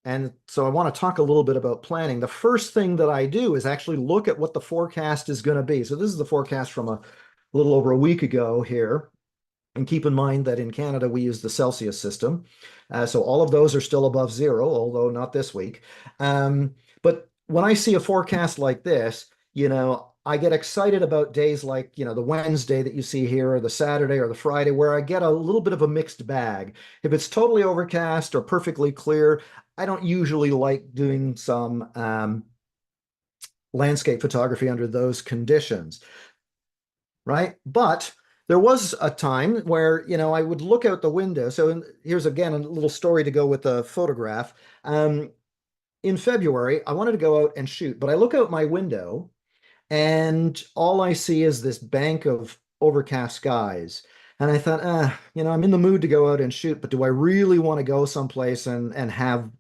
and so I want to talk a little bit about planning, the first thing that I do is actually look at what the forecast is going to be. So this is the forecast from a little over a week ago here. And keep in mind that in Canada, we use the Celsius system. So all of those are still above zero, although not this week. But when I see a forecast like this, I get excited about days like, the Wednesday that you see here, or the Saturday or the Friday, where I get a little bit of a mixed bag. If it's totally overcast or perfectly clear, I don't usually like doing some landscape photography under those conditions, right? But there was a time where, I would look out the window. So here's again a little story to go with the photograph. In February, I wanted to go out and shoot, but I look out my window and all I see is this bank of overcast skies. And I thought, I'm in the mood to go out and shoot, but do I really want to go someplace and have,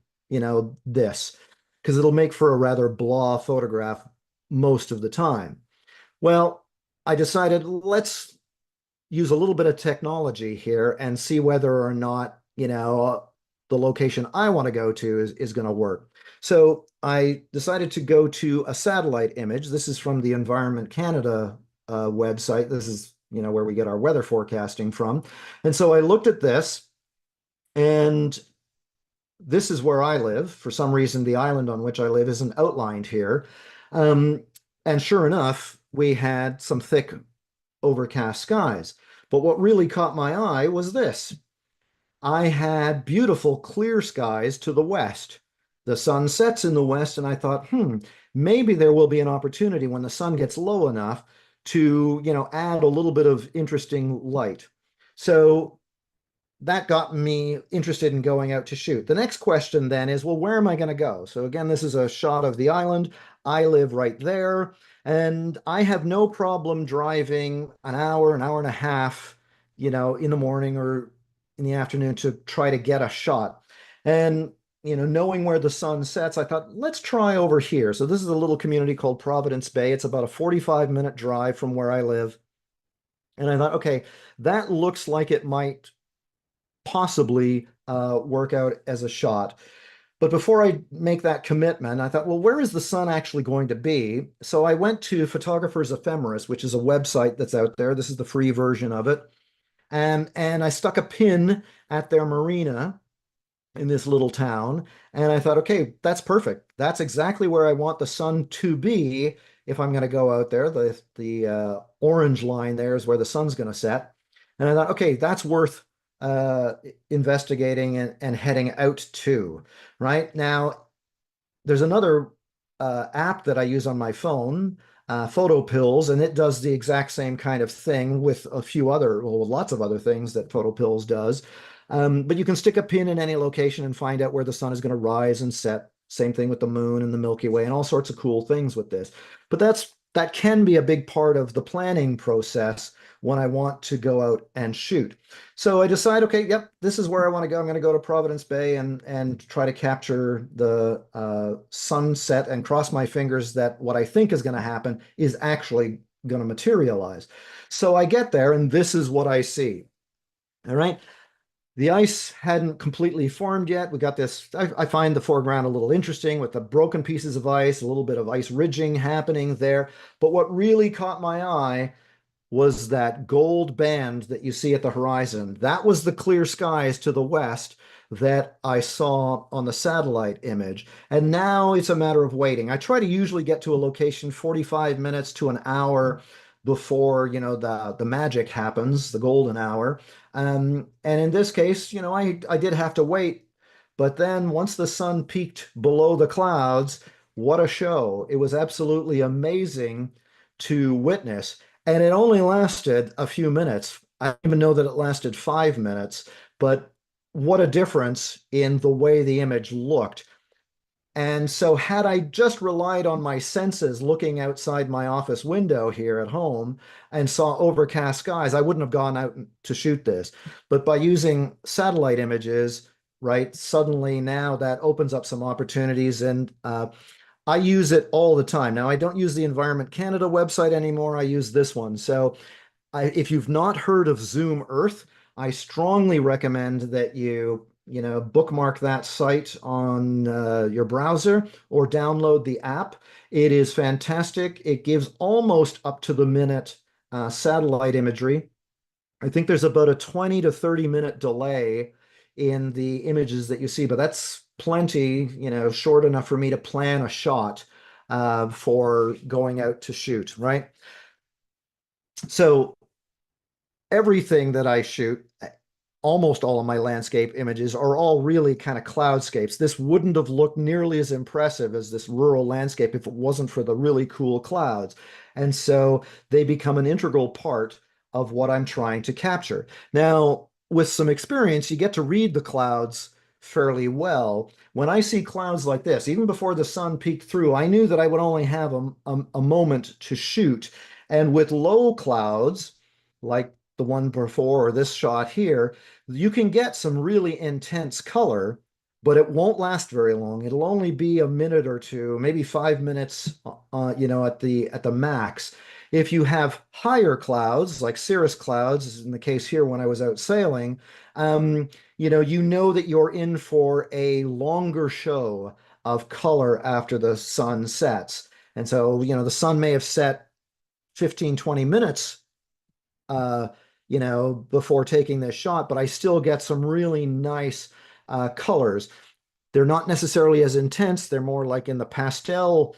this? Because it'll make for a rather blah photograph most of the time. Well, I decided let's use a little bit of technology here and see whether or not, the location I want to go to is going to work. So I decided to go to a satellite image. This is from the Environment Canada website. This is, where we get our weather forecasting from. And so I looked at this, and this is where I live. For some reason, the island on which I live isn't outlined here. And sure enough, we had some thick overcast skies. But what really caught my eye was this. I had beautiful clear skies to the west. The sun sets in the west, and I thought, maybe there will be an opportunity when the sun gets low enough to, add a little bit of interesting light. So that got me interested in going out to shoot. The next question then is, well, where am I going to go? So again, this is a shot of the island. I live right there, and I have no problem driving an hour and a half, in the morning or in the afternoon to try to get a shot. And, knowing where the sun sets, I thought, let's try over here. So this is a little community called Providence Bay. It's about a 45-minute drive from where I live. And I thought, okay, that looks like it might possibly work out as a shot. But before I make that commitment, I thought, well, where is the sun actually going to be? So I went to Photographer's Ephemeris, which is a website that's out there. This is the free version of it. And I stuck a pin at their marina in this little town. And I thought, okay, that's perfect. That's exactly where I want the sun to be if I'm going to go out there. The orange line there is where the sun's going to set. And I thought, okay, that's worth investigating and heading out to. Right now, there's another app that I use on my phone, PhotoPills, and it does the exact same kind of thing with a few other, well, lots of other things that PhotoPills does. But you can stick a pin in any location and find out where the sun is going to rise and set Same thing with the moon and the Milky Way and all sorts of cool things with this. But that can be a big part of the planning process when I want to go out and shoot. So I decide, okay, yep, this is where I want to go. I'm going to go to Providence Bay and try to capture the sunset and cross my fingers that what I think is going to happen is actually going to materialize. So I get there and this is what I see. All right. The ice hadn't completely formed yet. We got this, I find the foreground a little interesting with the broken pieces of ice, a little bit of ice ridging happening there. But what really caught my eye was that gold band that you see at the horizon. That was the clear skies to the west that I saw on the satellite image. And now it's a matter of waiting. I try to usually get to a location 45 minutes to an hour before, the magic happens, the golden hour. And in this case, I did have to wait. But then once the sun peaked below the clouds, what a show. It was absolutely amazing to witness. And it only lasted a few minutes. I don't even know that it lasted 5 minutes, but what a difference in the way the image looked. And so had I just relied on my senses looking outside my office window here at home and saw overcast skies, I wouldn't have gone out to shoot this. But by using satellite images, right, suddenly now that opens up some opportunities. And I use it all the time. Now, I don't use the Environment Canada website anymore. I use this one. So if you've not heard of Zoom Earth, I strongly recommend that you bookmark that site on your browser or download the app. It is fantastic. It gives almost up to the minute satellite imagery. I think there's about a 20 to 30-minute delay in the images that you see, but that's plenty, short enough for me to plan a shot for going out to shoot, right? So everything that I shoot, almost all of my landscape images are all really kind of cloudscapes. This wouldn't have looked nearly as impressive as this rural landscape if it wasn't for the really cool clouds. And so they become an integral part of what I'm trying to capture. Now, with some experience, you get to read the clouds fairly well. When I see clouds like this, even before the sun peeked through, I knew that I would only have a moment to shoot. And with low clouds, like the one before or this shot here, you can get some really intense color, but it won't last very long. It'll only be a minute or two, maybe 5 minutes, at the max. If you have higher clouds, like cirrus clouds, as in the case here when I was out sailing, you know that you're in for a longer show of color after the sun sets. And so, the sun may have set 15, 20 minutes before taking this shot, but I still get some really nice colors. They're not necessarily as intense. They're more like in the pastel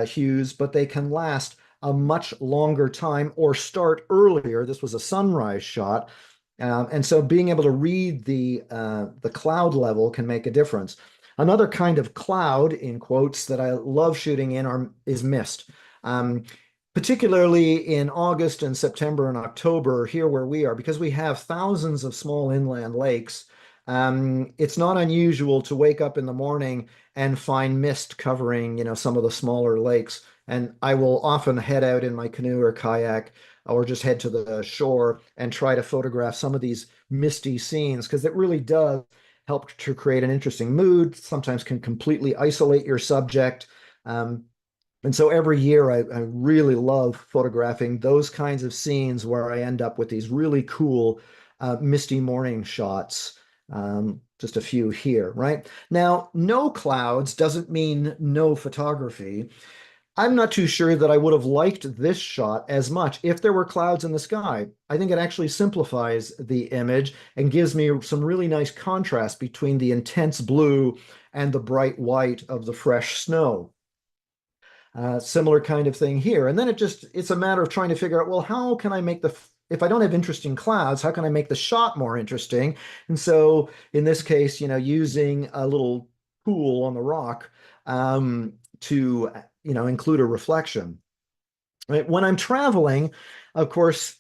hues, but they can last a much longer time or start earlier. This was a sunrise shot. And so being able to read the cloud level can make a difference. Another kind of cloud, in quotes, that I love shooting in is mist. Particularly in August and September and October here where we are, because we have thousands of small inland lakes, it's not unusual to wake up in the morning and find mist covering, some of the smaller lakes. And I will often head out in my canoe or kayak or just head to the shore and try to photograph some of these misty scenes because it really does help to create an interesting mood, sometimes can completely isolate your subject. And so every year I really love photographing those kinds of scenes where I end up with these really cool misty morning shots. Just a few here, right? Now, no clouds doesn't mean no photography. I'm not too sure that I would have liked this shot as much if there were clouds in the sky. I think it actually simplifies the image and gives me some really nice contrast between the intense blue and the bright white of the fresh snow. Similar kind of thing here. And then it's a matter of trying to figure out, well, how can I make if I don't have interesting clouds, how can I make the shot more interesting? And so in this case, using a little pool on the rock to, include a reflection. Right? When I'm traveling, of course,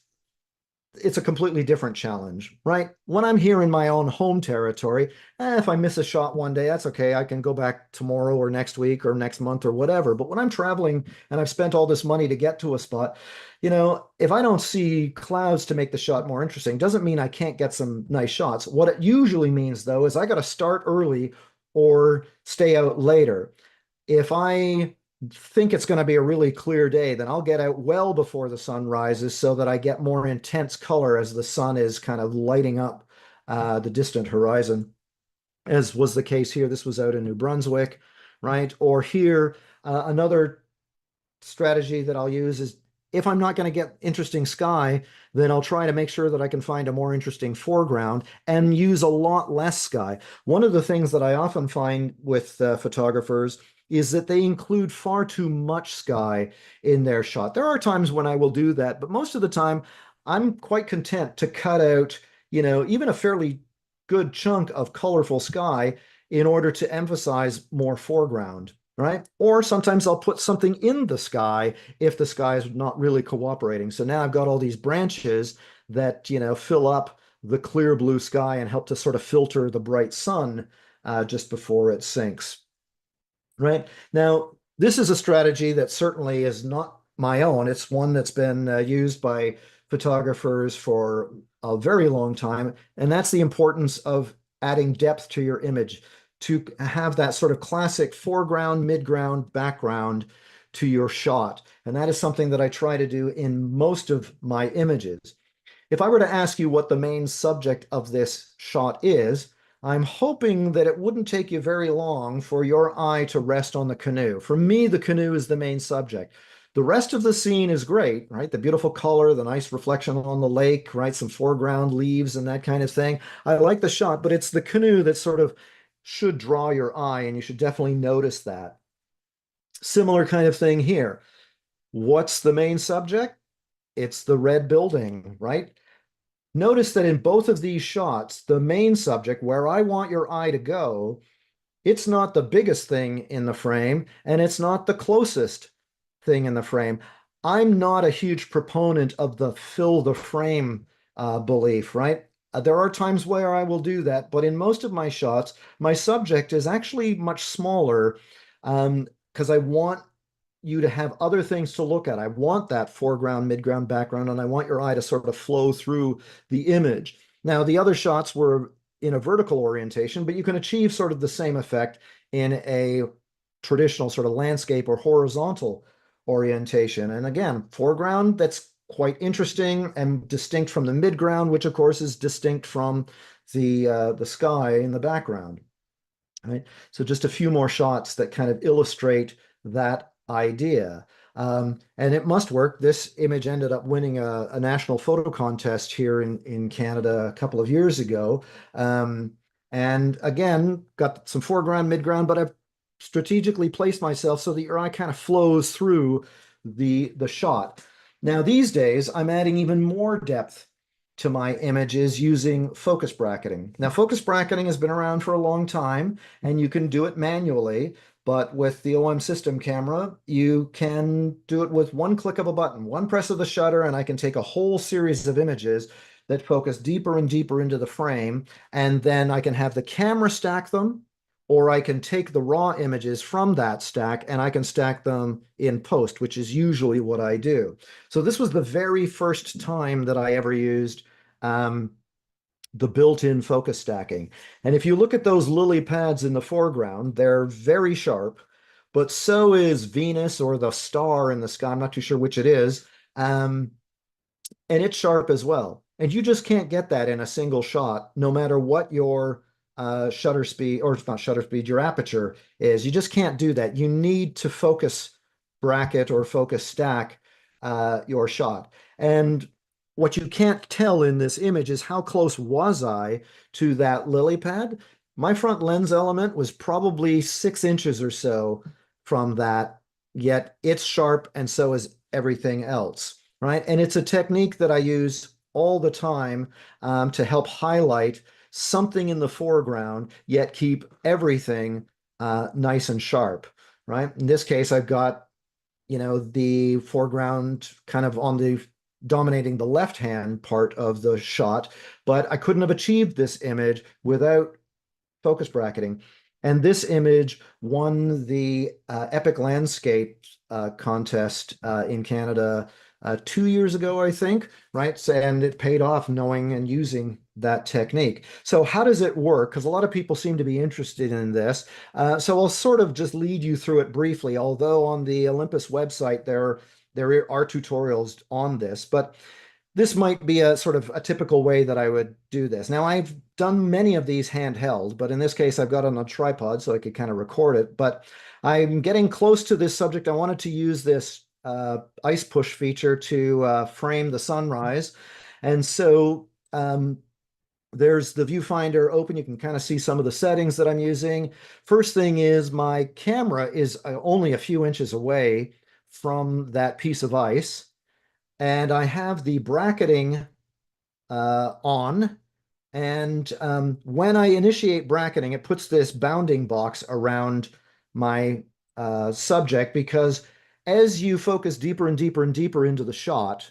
it's a completely different challenge, right? When I'm here in my own home territory, if I miss a shot one day, that's okay. I can go back tomorrow or next week or next month or whatever. But when I'm traveling and I've spent all this money to get to a spot, if I don't see clouds to make the shot more interesting, doesn't mean I can't get some nice shots. What it usually means, though, is I got to start early or stay out later. If I think it's going to be a really clear day, then I'll get out well before the sun rises so that I get more intense color as the sun is kind of lighting up the distant horizon, as was the case here. This was out in New Brunswick, right? Or here, another strategy that I'll use is if I'm not going to get interesting sky, then I'll try to make sure that I can find a more interesting foreground and use a lot less sky. One of the things that I often find with photographers is that they include far too much sky in their shot. There are times when I will do that, but most of the time I'm quite content to cut out, even a fairly good chunk of colorful sky in order to emphasize more foreground, right? Or sometimes I'll put something in the sky if the sky is not really cooperating. So now I've got all these branches that, fill up the clear blue sky and help to sort of filter the bright sun just before it sinks. Right. Now, this is a strategy that certainly is not my own. It's one that's been used by photographers for a very long time. And that's the importance of adding depth to your image, to have that sort of classic foreground, midground, background to your shot. And that is something that I try to do in most of my images. If I were to ask you what the main subject of this shot is, I'm hoping that it wouldn't take you very long for your eye to rest on the canoe. For me, the canoe is the main subject. The rest of the scene is great, right? The beautiful color, the nice reflection on the lake, right? Some foreground leaves and that kind of thing. I like the shot, but it's the canoe that sort of should draw your eye, and you should definitely notice that. Similar kind of thing here. What's the main subject? It's the red building, right? Notice that in both of these shots, the main subject, where I want your eye to go, it's not the biggest thing in the frame, and it's not the closest thing in the frame. I'm not a huge proponent of the fill the frame belief, right? There are times where I will do that, but in most of my shots, my subject is actually much smaller because I want you to have other things to look at. I want that foreground, midground, background, and I want your eye to sort of flow through the image. Now, the other shots were in a vertical orientation, but you can achieve sort of the same effect in a traditional sort of landscape or horizontal orientation. And again, foreground, that's quite interesting and distinct from the midground, which of course is distinct from the sky in the background. Right? So just a few more shots that kind of illustrate that idea. And it must work. This image ended up winning a national photo contest here in Canada a couple of years ago. And again, got some foreground, midground, but I've strategically placed myself so that your eye kind of flows through the shot. Now, these days, I'm adding even more depth to my images using focus bracketing. Now, focus bracketing has been around for a long time, and you can do it manually. But with the OM system camera, you can do it with one click of a button, one press of the shutter, and I can take a whole series of images that focus deeper and deeper into the frame. And then I can have the camera stack them, or I can take the raw images from that stack and I can stack them in post, which is usually what I do. So this was the very first time that I ever used the built-in focus stacking. And if you look at those lily pads in the foreground, they're very sharp, but so is Venus or the star in the sky. I'm not too sure which it is. And it's sharp as well. And you just can't get that in a single shot, no matter what your shutter speed, or it's not shutter speed, your aperture is. You just can't do that. You need to focus bracket or focus stack your shot. And what you can't tell in this image is how close was I to that lily pad. My front lens element was probably 6 inches or so from that, yet it's sharp and so is everything else, right? And it's a technique that I use all the time to help highlight something in the foreground, yet keep everything nice and sharp, right? In this case, I've got, the foreground kind of on the dominating the left-hand part of the shot, but I couldn't have achieved this image without focus bracketing. And this image won the Epic Landscape contest in Canada 2 years ago, I think, right? So, and it paid off knowing and using that technique. So how does it work? Because a lot of people seem to be interested in this. So I'll sort of just lead you through it briefly, although on the Olympus website, there are tutorials on this, but this might be a sort of a typical way that I would do this. Now, I've done many of these handheld, but in this case, I've got it on a tripod so I could kind of record it. But I'm getting close to this subject. I wanted to use this ice push feature to frame the sunrise. And so there's the viewfinder open. You can kind of see some of the settings that I'm using. First thing is my camera is only a few inches away from that piece of ice. And I have the bracketing on. And when I initiate bracketing, it puts this bounding box around my subject, because as you focus deeper and deeper and deeper into the shot,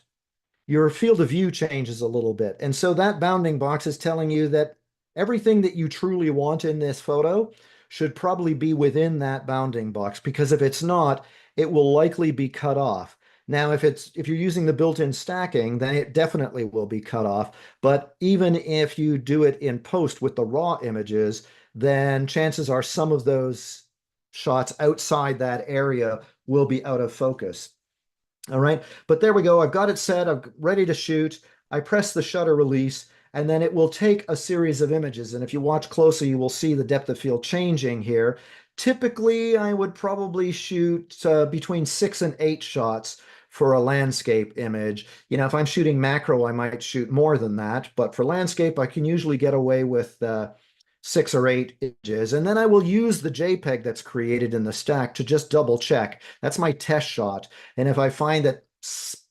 your field of view changes a little bit. And so that bounding box is telling you that everything that you truly want in this photo should probably be within that bounding box, because if it's not, it will likely be cut off. Now, if you're using the built-in stacking, then it definitely will be cut off. But even if you do it in post with the raw images, then chances are some of those shots outside that area will be out of focus. All right, but there we go. I've got it set. I'm ready to shoot. I press the shutter release, and then it will take a series of images. And if you watch closely, you will see the depth of field changing here. Typically, I would probably shoot between 6 and 8 shots for a landscape image. You know, if I'm shooting macro, I might shoot more than that. But for landscape, I can usually get away with 6 or 8 images. And then I will use the JPEG that's created in the stack to just double check. That's my test shot. And if I find that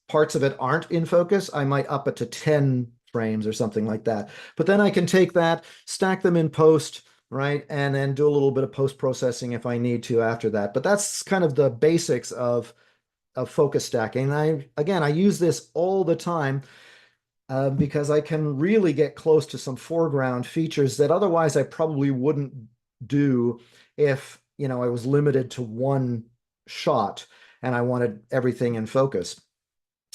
parts of it aren't in focus, I might up it to 10 frames or something like that. But then I can take that, stack them in post, right? And then do a little bit of post-processing if I need to after that. But that's kind of the basics of focus stacking. And I use this all the time because I can really get close to some foreground features that otherwise I probably wouldn't do if, you know, I was limited to one shot and I wanted everything in focus.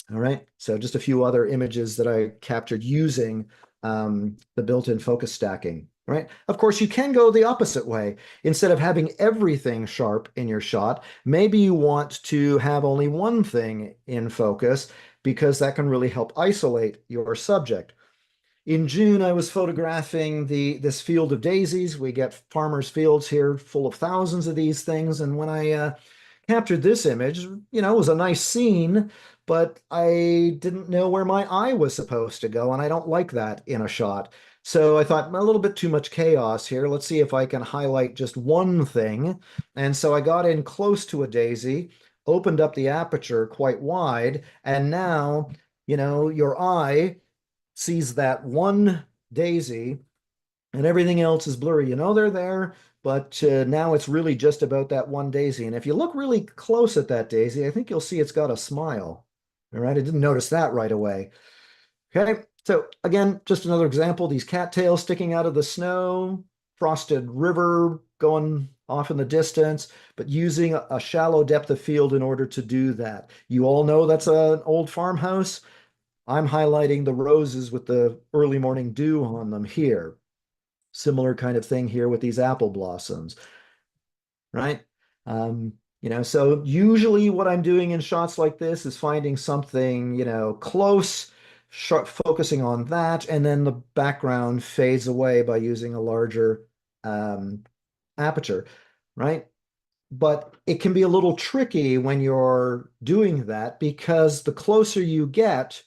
All right, so just a few other images that I captured using the built-in focus stacking. Right? Of course, you can go the opposite way. Instead of having everything sharp in your shot, maybe you want to have only one thing in focus, because that can really help isolate your subject. In June, I was photographing this field of daisies. We get farmers' fields here full of thousands of these things. And when I captured this image, you know, it was a nice scene, but I didn't know where my eye was supposed to go, and I don't like that in a shot. So I thought, a little bit too much chaos here. Let's see if I can highlight just one thing. And so I got in close to a daisy, opened up the aperture quite wide, and now, you know, your eye sees that one daisy and everything else is blurry. You know they're there, but now it's really just about that one daisy. And if you look really close at that daisy, I think you'll see it's got a smile. All right, I didn't notice that right away. Okay, so again, just another example, these cattails sticking out of the snow, frosted river going off in the distance, but using a shallow depth of field in order to do that. You all know that's an old farmhouse. I'm highlighting the roses with the early morning dew on them here. Similar kind of thing here with these apple blossoms, right? You know, so usually what I'm doing in shots like this is finding something, you know, close, focusing on that, and then the background fades away by using a larger aperture, right? But it can be a little tricky when you're doing that, because the closer you get,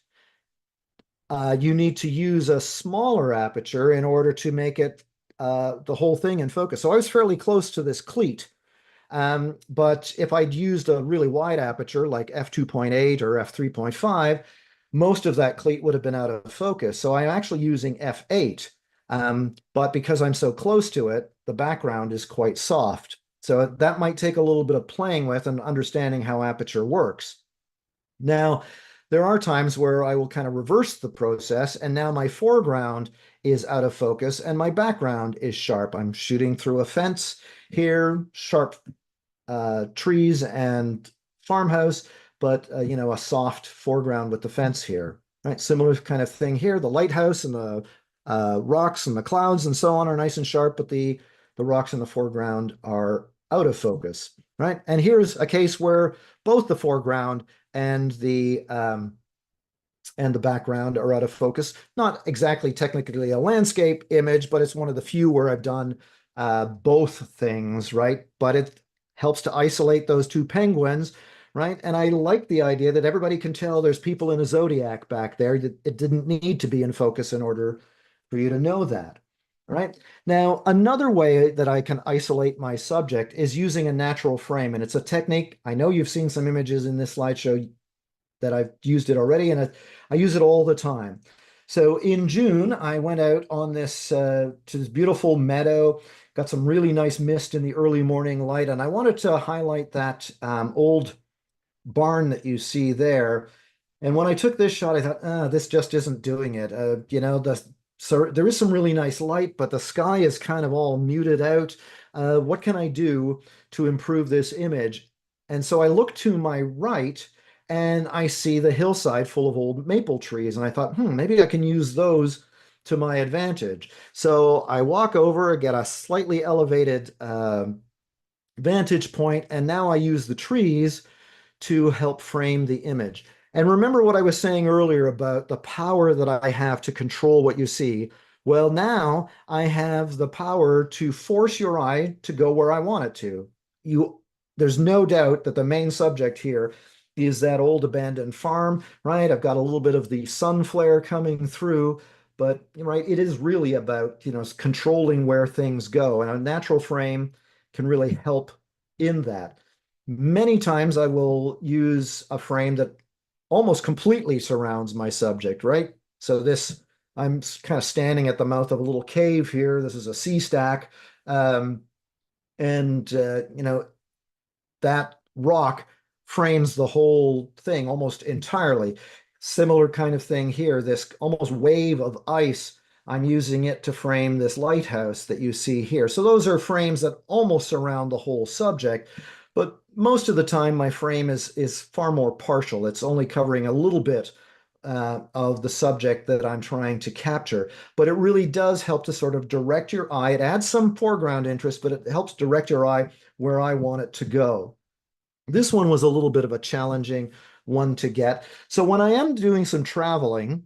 you need to use a smaller aperture in order to make it the whole thing in focus. So I was fairly close to this cleat. But if I'd used a really wide aperture like f2.8 or f3.5, most of that cleat would have been out of focus. So I'm actually using f8. But because I'm so close to it, the background is quite soft. So that might take a little bit of playing with and understanding how aperture works. Now, there are times where I will kind of reverse the process, and now my foreground is out of focus and my background is sharp. I'm shooting through a fence here, sharp trees and farmhouse, but a soft foreground with the fence here. Right, similar kind of thing here. The lighthouse and the rocks and the clouds and so on are nice and sharp, but the rocks in the foreground are out of focus. Right, and here's a case where both the foreground and the background are out of focus. Not exactly technically a landscape image, but it's one of the few where I've done both things, right? But it helps to isolate those two penguins, right? And I like the idea that everybody can tell there's people in a zodiac back there. It didn't need to be in focus in order for you to know that, right? Now, another way that I can isolate my subject is using a natural frame, and it's a technique. I know you've seen some images in this slideshow that I've used it already, and I use it all the time. So in June, I went out on this to this beautiful meadow, got some really nice mist in the early morning light, and I wanted to highlight that old barn that you see there. And when I took this shot, I thought, this just isn't doing it. So there is some really nice light, but the sky is kind of all muted out. What can I do to improve this image? And so I look to my right, and I see the hillside full of old maple trees. And I thought, maybe I can use those to my advantage. So I walk over, get a slightly elevated vantage point, and now I use the trees to help frame the image. And remember what I was saying earlier about the power that I have to control what you see. Well, now I have the power to force your eye to go where I want it to. There's no doubt that the main subject here is that old abandoned farm, right? I've got a little bit of the sun flare coming through, but right, it is really about, controlling where things go. And a natural frame can really help in that. Many times I will use a frame that almost completely surrounds my subject, right? So I'm kind of standing at the mouth of a little cave here. This is a sea stack. That rock frames the whole thing almost entirely. Similar kind of thing here, this almost wave of ice. I'm using it to frame this lighthouse that you see here. So those are frames that almost surround the whole subject, but most of the time my frame is far more partial. It's only covering a little bit of the subject that I'm trying to capture, but it really does help to sort of direct your eye. It adds some foreground interest, but it helps direct your eye where I want it to go. This one was a little bit of a challenging one to get. So when I am doing some traveling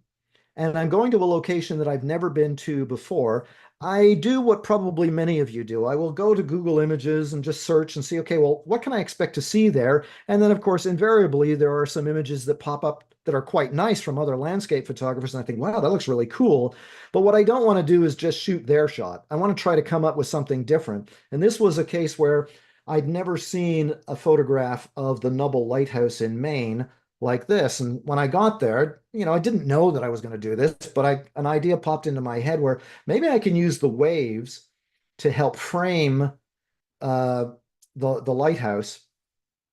and I'm going to a location that I've never been to before, I do what probably many of you do. I will go to Google Images and just search and see, okay, well, what can I expect to see there? And then, of course, invariably, there are some images that pop up that are quite nice from other landscape photographers. And I think, wow, that looks really cool. But what I don't want to do is just shoot their shot. I want to try to come up with something different. And this was a case where I'd never seen a photograph of the Nubble Lighthouse in Maine like this. And when I got there, I didn't know that I was going to do this, but an idea popped into my head where maybe I can use the waves to help frame the lighthouse.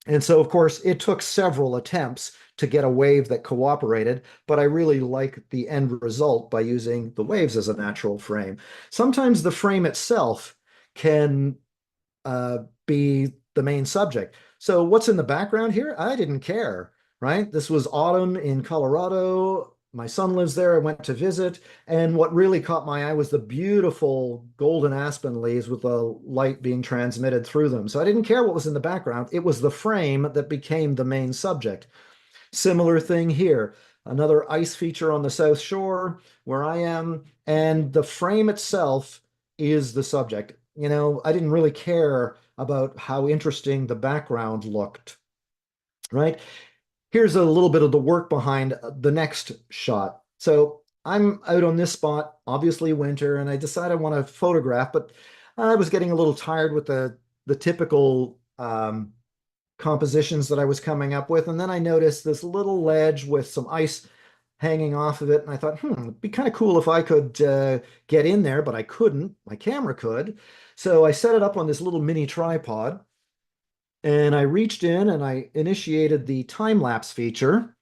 And so, of course, it took several attempts to get a wave that cooperated, but I really like the end result by using the waves as a natural frame. Sometimes the frame itself can be the main subject. So what's in the background here? I didn't care, right? This was autumn in Colorado. My son lives there. I went to visit. And what really caught my eye was the beautiful golden aspen leaves with the light being transmitted through them. So I didn't care what was in the background. It was the frame that became the main subject. Similar thing here. Another ice feature on the South Shore where I am. And the frame itself is the subject. I didn't really care about how interesting the background looked, right? Here's a little bit of the work behind the next shot. So I'm out on this spot, obviously winter, and I decided I want to photograph, but I was getting a little tired with the typical compositions that I was coming up with. And then I noticed this little ledge with some ice hanging off of it. And I thought, it'd be kind of cool if I could get in there, but I couldn't. My camera could. So I set it up on this little mini tripod. And I reached in and I initiated the time-lapse feature.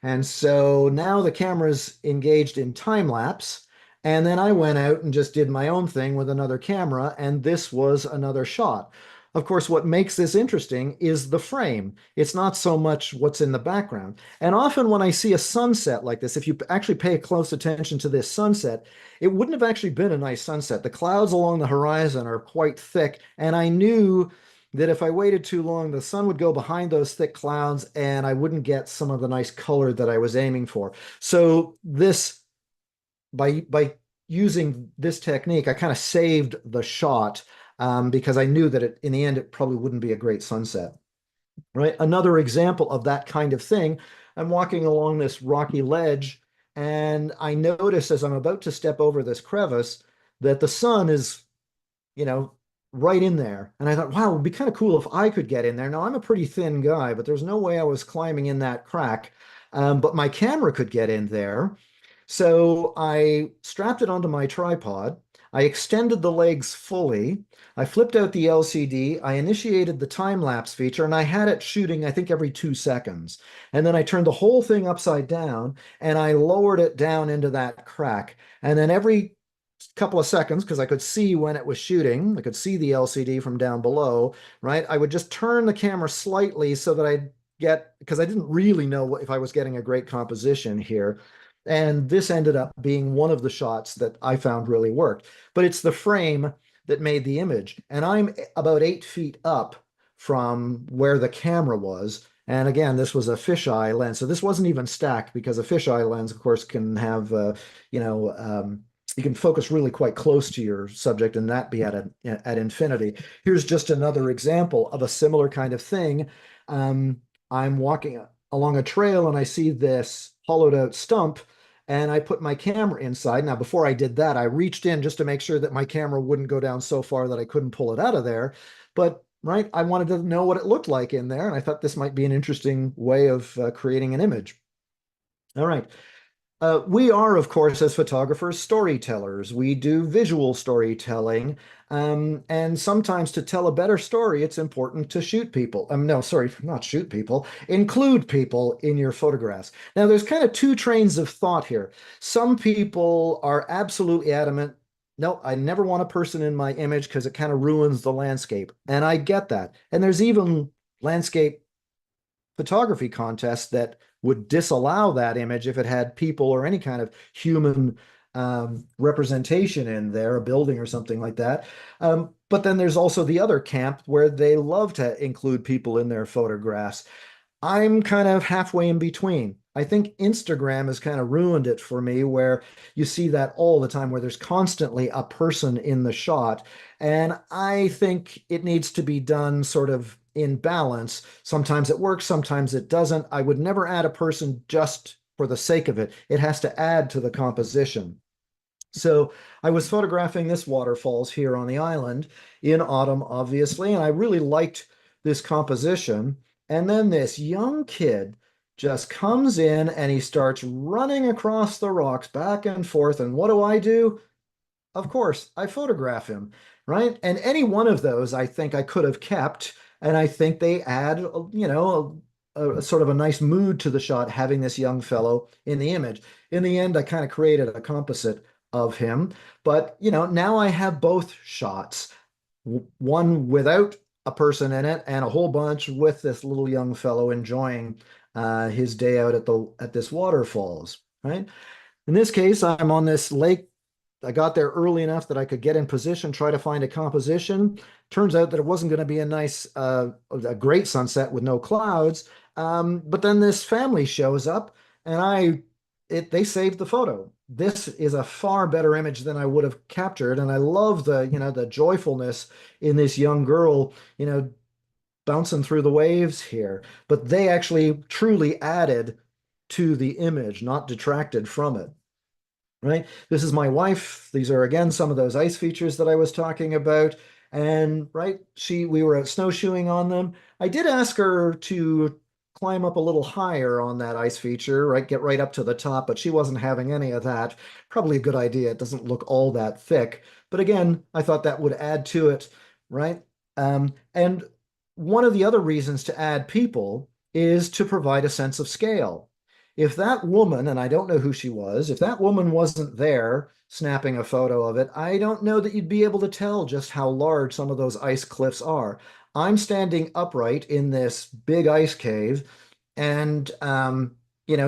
And so now the camera's engaged in time lapse. And then I went out and just did my own thing with another camera, and this was another shot. Of course, what makes this interesting is the frame. It's not so much what's in the background. And often when I see a sunset like this, if you actually pay close attention to this sunset, it wouldn't have actually been a nice sunset. The clouds along the horizon are quite thick, and I knew that if I waited too long, the sun would go behind those thick clouds and I wouldn't get some of the nice color that I was aiming for. So this, by using this technique, I kind of saved the shot because I knew that in the end, it probably wouldn't be a great sunset. Right? Another example of that kind of thing, I'm walking along this rocky ledge and I notice as I'm about to step over this crevice that the sun is, you know, right in there. And I thought, wow, it would be kind of cool if I could get in there. Now, I'm a pretty thin guy, but there's no way I was climbing in that crack. But my camera could get in there. So I strapped it onto my tripod. I extended the legs fully. I flipped out the LCD. I initiated the time lapse feature and I had it shooting, I think, every 2 seconds. And then I turned the whole thing upside down and I lowered it down into that crack. And then every couple of seconds, because I could see when it was shooting, I could see the LCD from down below, right? I would just turn the camera slightly so that I'd get, because I didn't really know if I was getting a great composition here. And this ended up being one of the shots that I found really worked. But it's the frame that made the image. And I'm about 8 feet up from where the camera was. And again, this was a fisheye lens. So this wasn't even stacked because a fisheye lens, of course, can have, you know, you can focus really quite close to your subject and that be at infinity. Here's just another example of a similar kind of thing. I'm walking along a trail and I see this hollowed out stump and I put my camera inside. Now, before I did that, I reached in just to make sure that my camera wouldn't go down so far that I couldn't pull it out of there. But right, I wanted to know what it looked like in there, and I thought this might be an interesting way of creating an image. All right. We are, of course, as photographers, storytellers. We do visual storytelling. And sometimes to tell a better story, it's important to shoot people. No, sorry, not shoot people, include people in your photographs. Now, there's kind of two trains of thought here. Some people are absolutely adamant. No, I never want a person in my image because it kind of ruins the landscape. And I get that. And there's even landscape photography contests that would disallow that image if it had people or any kind of human representation in there, a building or something like that. But then there's also the other camp where they love to include people in their photographs. I'm kind of halfway in between. I think Instagram has kind of ruined it for me, where you see that all the time, where there's constantly a person in the shot. And I think it needs to be done sort of in balance. Sometimes it works, sometimes it doesn't. I would never add a person just for the sake of it. It has to add to the composition. So I was photographing this waterfalls here on the island in autumn, obviously, and I really liked this composition. And then this young kid just comes in and he starts running across the rocks back and forth. And what do? Of course, I photograph him, right? And any one of those I think I could have kept. And I think they add, you know, a sort of a nice mood to the shot, having this young fellow in the image. In the end, I kind of created a composite of him. But, you know, now I have both shots, one without a person in it and a whole bunch with this little young fellow enjoying his day out at this waterfalls, right? In this case, I'm on this lake. I got there early enough that I could get in position, try to find a composition. Turns out that it wasn't going to be a great sunset with no clouds. But then this family shows up, and they saved the photo. This is a far better image than I would have captured, and I love the joyfulness in this young girl, bouncing through the waves here. But they actually truly added to the image, not detracted from it. Right? This is my wife. These are again some of those ice features that I was talking about. And right, we were out snowshoeing on them. I did ask her to climb up a little higher on that ice feature, right? Get right up to the top, but she wasn't having any of that. Probably a good idea. It doesn't look all that thick. But again, I thought that would add to it, right? And one of the other reasons to add people is to provide a sense of scale. if that woman, and I don't know who she was, if that woman wasn't there snapping a photo of it, I don't know that you'd be able to tell just how large some of those ice cliffs are. I'm standing upright in this big ice cave, and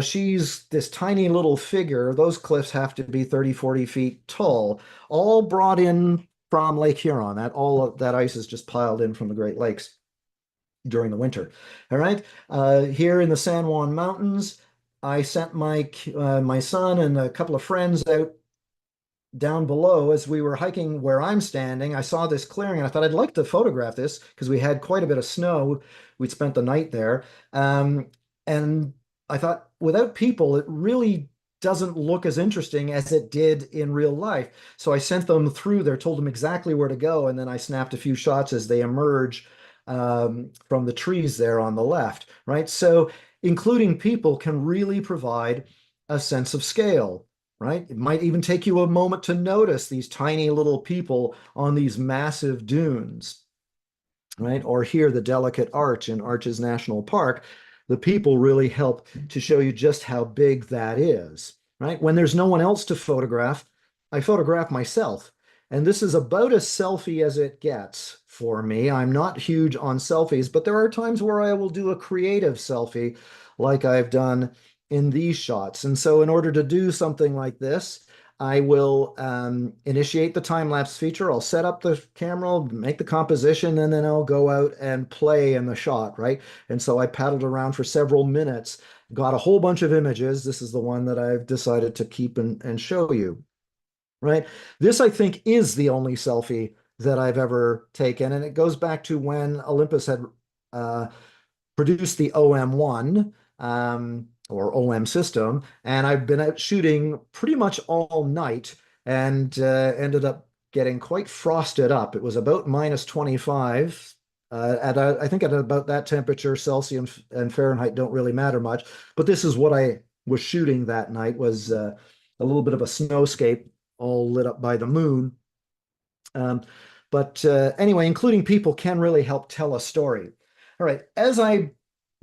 she's this tiny little figure. Those cliffs have to be 30, 40 feet tall, all brought in from Lake Huron. That all of that ice is just piled in from the Great Lakes during the winter. All right. Here in the San Juan Mountains, I sent my son and a couple of friends out down below as we were hiking where I'm standing. I saw this clearing and I thought I'd like to photograph this because we had quite a bit of snow. We'd spent the night there. And I thought without people, it really doesn't look as interesting as it did in real life. So I sent them through there, told them exactly where to go, and then I snapped a few shots as they emerge from the trees there on the left, right? So including people can really provide a sense of scale, right? It might even take you a moment to notice these tiny little people on these massive dunes, right? Or here, the delicate arch in Arches National Park. The people really help to show you just how big that is, right? When there's no one else to photograph, I photograph myself. And this is about as selfie as it gets for me. I'm not huge on selfies, but there are times where I will do a creative selfie like I've done in these shots. And so in order to do something like this, I will initiate the time-lapse feature. I'll set up the camera, make the composition, and then I'll go out and play in the shot, right? And so I paddled around for several minutes, got a whole bunch of images. This is the one that I've decided to keep and show you, right? This, I think, is the only selfie that I've ever taken, and it goes back to when Olympus had produced the OM1, or OM system, and I've been out shooting pretty much all night and ended up getting quite frosted up. It was about minus 25. I think at about that temperature, Celsius and Fahrenheit don't really matter much, but this is what I was shooting that night, was a little bit of a snowscape all lit up by the moon. But anyway, including people can really help tell a story. All right, as I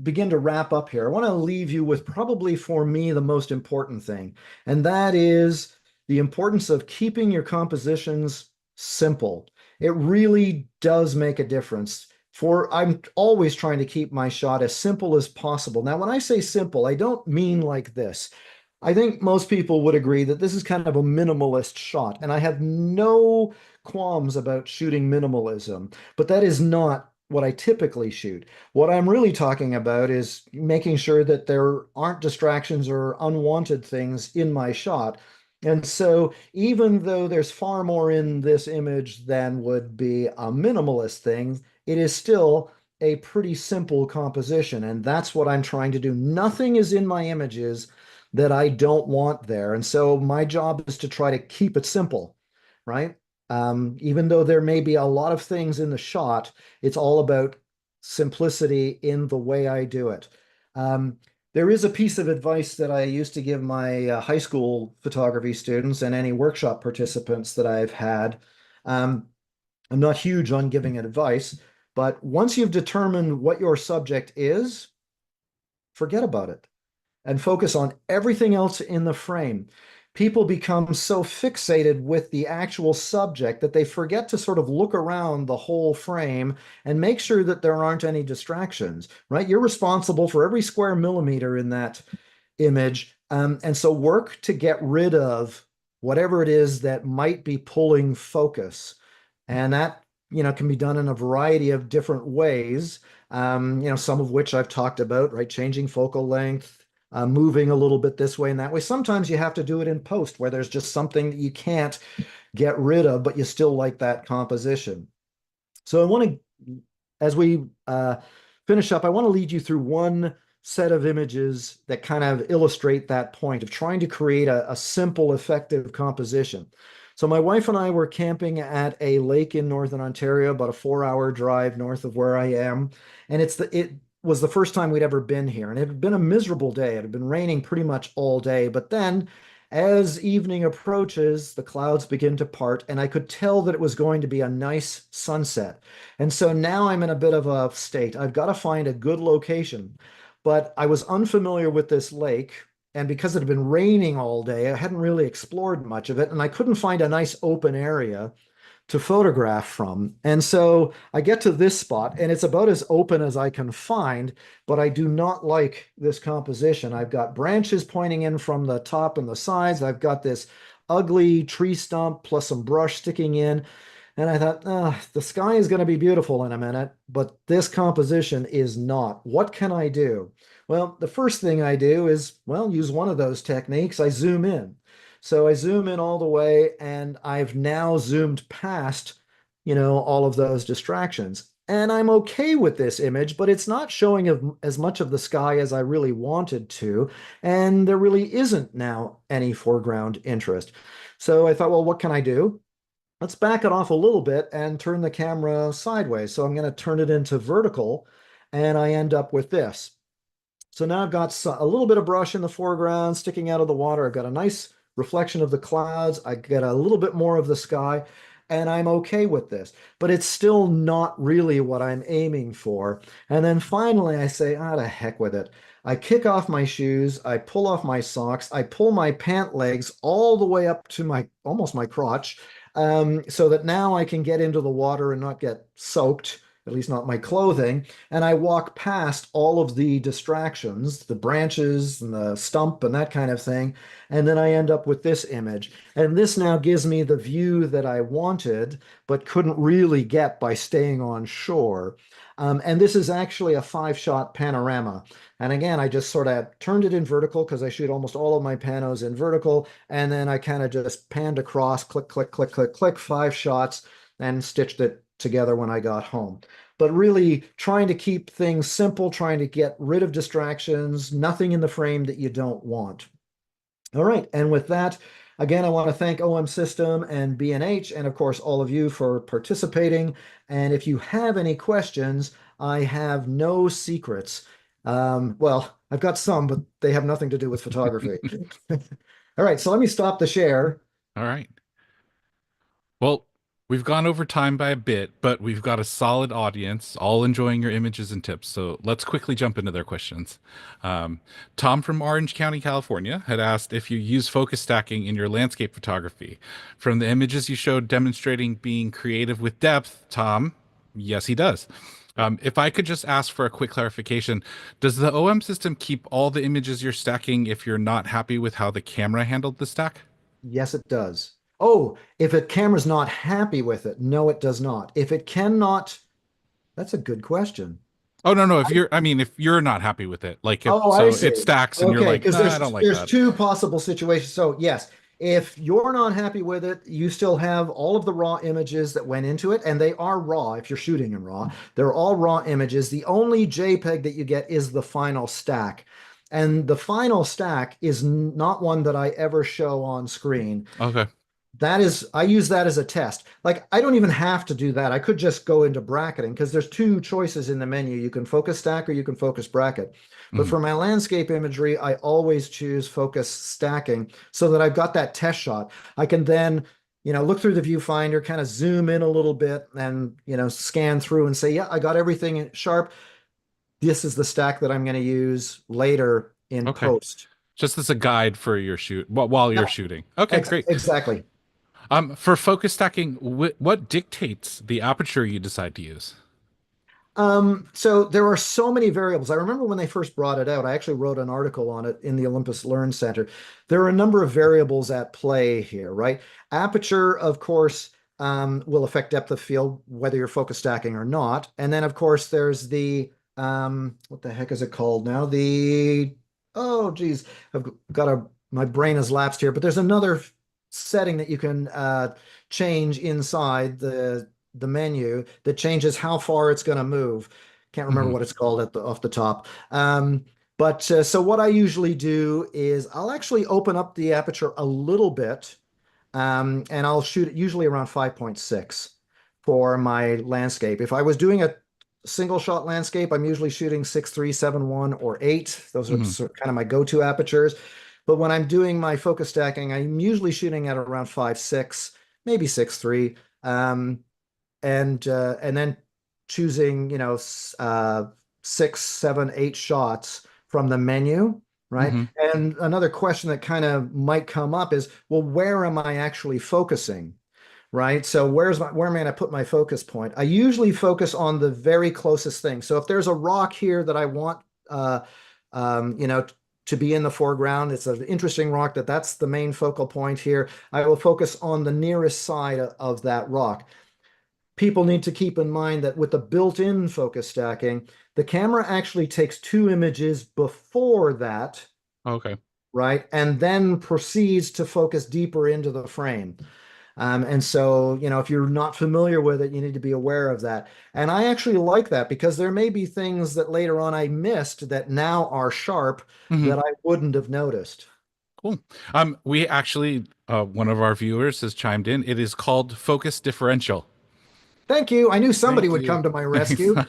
begin to wrap up here, I want to leave you with probably for me the most important thing, and that is the importance of keeping your compositions simple. It really does make a difference. I'm always trying to keep my shot as simple as possible. Now, when I say simple, I don't mean like this. I think most people would agree that this is kind of a minimalist shot, and I have no qualms about shooting minimalism, but that is not what I typically shoot. What I'm really talking about is making sure that there aren't distractions or unwanted things in my shot. And so even though there's far more in this image than would be a minimalist thing, it is still a pretty simple composition. And that's what I'm trying to do. Nothing is in my images that I don't want there. And so my job is to try to keep it simple, right? Even though there may be a lot of things in the shot, it's all about simplicity in the way I do it. There is a piece of advice that I used to give my high school photography students and any workshop participants that I've had. I'm not huge on giving advice, but once you've determined what your subject is, forget about it and focus on everything else in the frame. People become so fixated with the actual subject that they forget to sort of look around the whole frame and make sure that there aren't any distractions, right? You're responsible for every square millimeter in that image. And so work to get rid of whatever it is that might be pulling focus. And that, can be done in a variety of different ways, some of which I've talked about, right? Changing focal length, moving a little bit this way and that way. Sometimes you have to do it in post where there's just something that you can't get rid of, but you still like that composition. So I want to, as we finish up, I want to lead you through one set of images that kind of illustrate that point of trying to create a simple, effective composition. So my wife and I were camping at a lake in Northern Ontario, about a 4-hour drive north of where I am. And it was the first time we'd ever been here. And it had been a miserable day. It had been raining pretty much all day. But then as evening approaches, the clouds begin to part, and I could tell that it was going to be a nice sunset. And so now I'm in a bit of a state. I've got to find a good location. But I was unfamiliar with this lake. And because it had been raining all day, I hadn't really explored much of it, and I couldn't find a nice open area to photograph from. And so I get to this spot, and it's about as open as I can find, but I do not like this composition. I've got branches pointing in from the top and the sides. I've got this ugly tree stump plus some brush sticking in. And I thought, the sky is going to be beautiful in a minute, but this composition is not. What can I do? Well, the first thing I do is, well, use one of those techniques. I zoom in. So I zoom in all the way, and I've now zoomed past, all of those distractions. And I'm okay with this image, but it's not showing as much of the sky as I really wanted to. And there really isn't now any foreground interest. So I thought, well, what can I do? Let's back it off a little bit and turn the camera sideways. So I'm going to turn it into vertical, and I end up with this. So now I've got a little bit of brush in the foreground sticking out of the water. I've got a nice reflection of the clouds. I get a little bit more of the sky, and I'm okay with this. But it's still not really what I'm aiming for. And then finally I say, to heck with it. I kick off my shoes, I pull off my socks, I pull my pant legs all the way up to almost my crotch, so that now I can get into the water and not get soaked, at least not my clothing. And I walk past all of the distractions, the branches and the stump and that kind of thing. And then I end up with this image. And this now gives me the view that I wanted, but couldn't really get by staying on shore. And this is actually a 5-shot panorama. And again, I just sort of turned it in vertical because I shoot almost all of my panos in vertical. And then I kind of just panned across, click, click, click, click, click, 5 shots, and stitched it together when I got home. But really trying to keep things simple, trying to get rid of distractions, nothing in the frame that you don't want. All right, and with that, again, I want to thank OM System and B&H, and of course, all of you for participating. And if you have any questions, I have no secrets. Well, I've got some, but they have nothing to do with photography. All right, so let me stop the share. All right. Well, we've gone over time by a bit, but we've got a solid audience, all enjoying your images and tips. So let's quickly jump into their questions. Tom from Orange County, California, had asked if you use focus stacking in your landscape photography. From the images you showed demonstrating being creative with depth, Tom, yes, he does. If I could just ask for a quick clarification, does the OM system keep all the images you're stacking if you're not happy with how the camera handled the stack? Yes, it does. Oh, if a camera's not happy with it, no, it does not. If it cannot, that's a good question. Oh no, no. If you're not happy with it, like if Oh, I so it see. stacks and you're Okay, like, because nah, I don't like there's that. two possible situations. So yes, if you're not happy with it, you still have all of the raw images that went into it, and they are raw if you're shooting in raw. They're all raw images. The only JPEG that you get is the final stack. And the final stack is not one that I ever show on screen. Okay. I use that as a test. Like, I don't even have to do that. I could just go into bracketing because there's two choices in the menu. You can focus stack or you can focus bracket. But Mhm. for my landscape imagery, I always choose focus stacking so that I've got that test shot. I can then, look through the viewfinder, kind of zoom in a little bit and, scan through and say, yeah, I got everything sharp. This is the stack that I'm going to use later in Okay. post. Just as a guide for your shoot while Yeah, you're shooting. Okay, great. exactly. For focus stacking, what dictates the aperture you decide to use? So there are so many variables. I remember when they first brought it out, I actually wrote an article on it in the Olympus Learn Center. There are a number of variables at play here, right? Aperture, of course, will affect depth of field, whether you're focus stacking or not. And then, of course, there's what the heck is it called now? Oh, geez, my brain has lapsed here, but there's another setting that you can change inside the menu that changes how far it's going to move. Can't remember Hmm. what it's called off the top. But so what I usually do is I'll actually open up the aperture a little bit, and I'll shoot it usually around 5.6 for my landscape. If I was doing a single shot landscape, I'm usually shooting 6.3, 7.1, or 8. Those are Hmm. kind of my go-to apertures. But when I'm doing my focus stacking, I'm usually shooting at around 5.6, maybe 6.3. And then choosing 6, 7, 8 shots from the menu right? Hmm. And another question that kind of might come up is, well, where am I actually focusing? Right? So where am I going to put my focus point? I usually focus on the very closest thing. So if there's a rock here that I want, uh, you know, to be in the foreground, it's an interesting rock that's the main focal point here. I will focus on the nearest side of that rock. People need to keep in mind that with the built-in focus stacking, the camera actually takes two images before that, Okay. right? And then proceeds to focus deeper into the frame. And so, if you're not familiar with it, you need to be aware of that. And I actually like that because there may be things that later on I missed that now are sharp Hmm. that I wouldn't have noticed. Cool. We actually, one of our viewers has chimed in. It is called focus differential. Thank you. I knew somebody Thank would you. come to my Thanks. rescue. We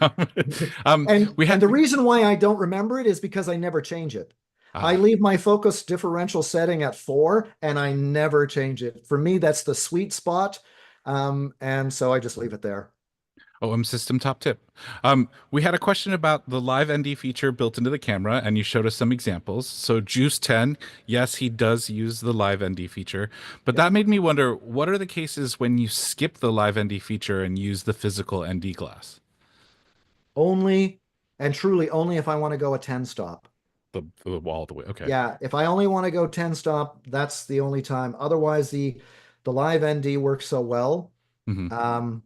And had, the reason why I don't remember it is because I never change it. I ah, leave my focus differential setting at 4 and I never change it. For me, that's the sweet spot. And so I just leave it there. OM system top tip. We had a question about the live ND feature built into the camera, and you showed us some examples. So Juice 10, yes, he does use the live ND feature, but Yep. that made me wonder, what are the cases when you skip the live ND feature and use the physical ND glass? Only and truly only if I want to go a 10 stop. The wall the way. Okay. Yeah, if I only want to go 10 stop, that's the only time. Otherwise, the live ND works so well. Hmm. Um,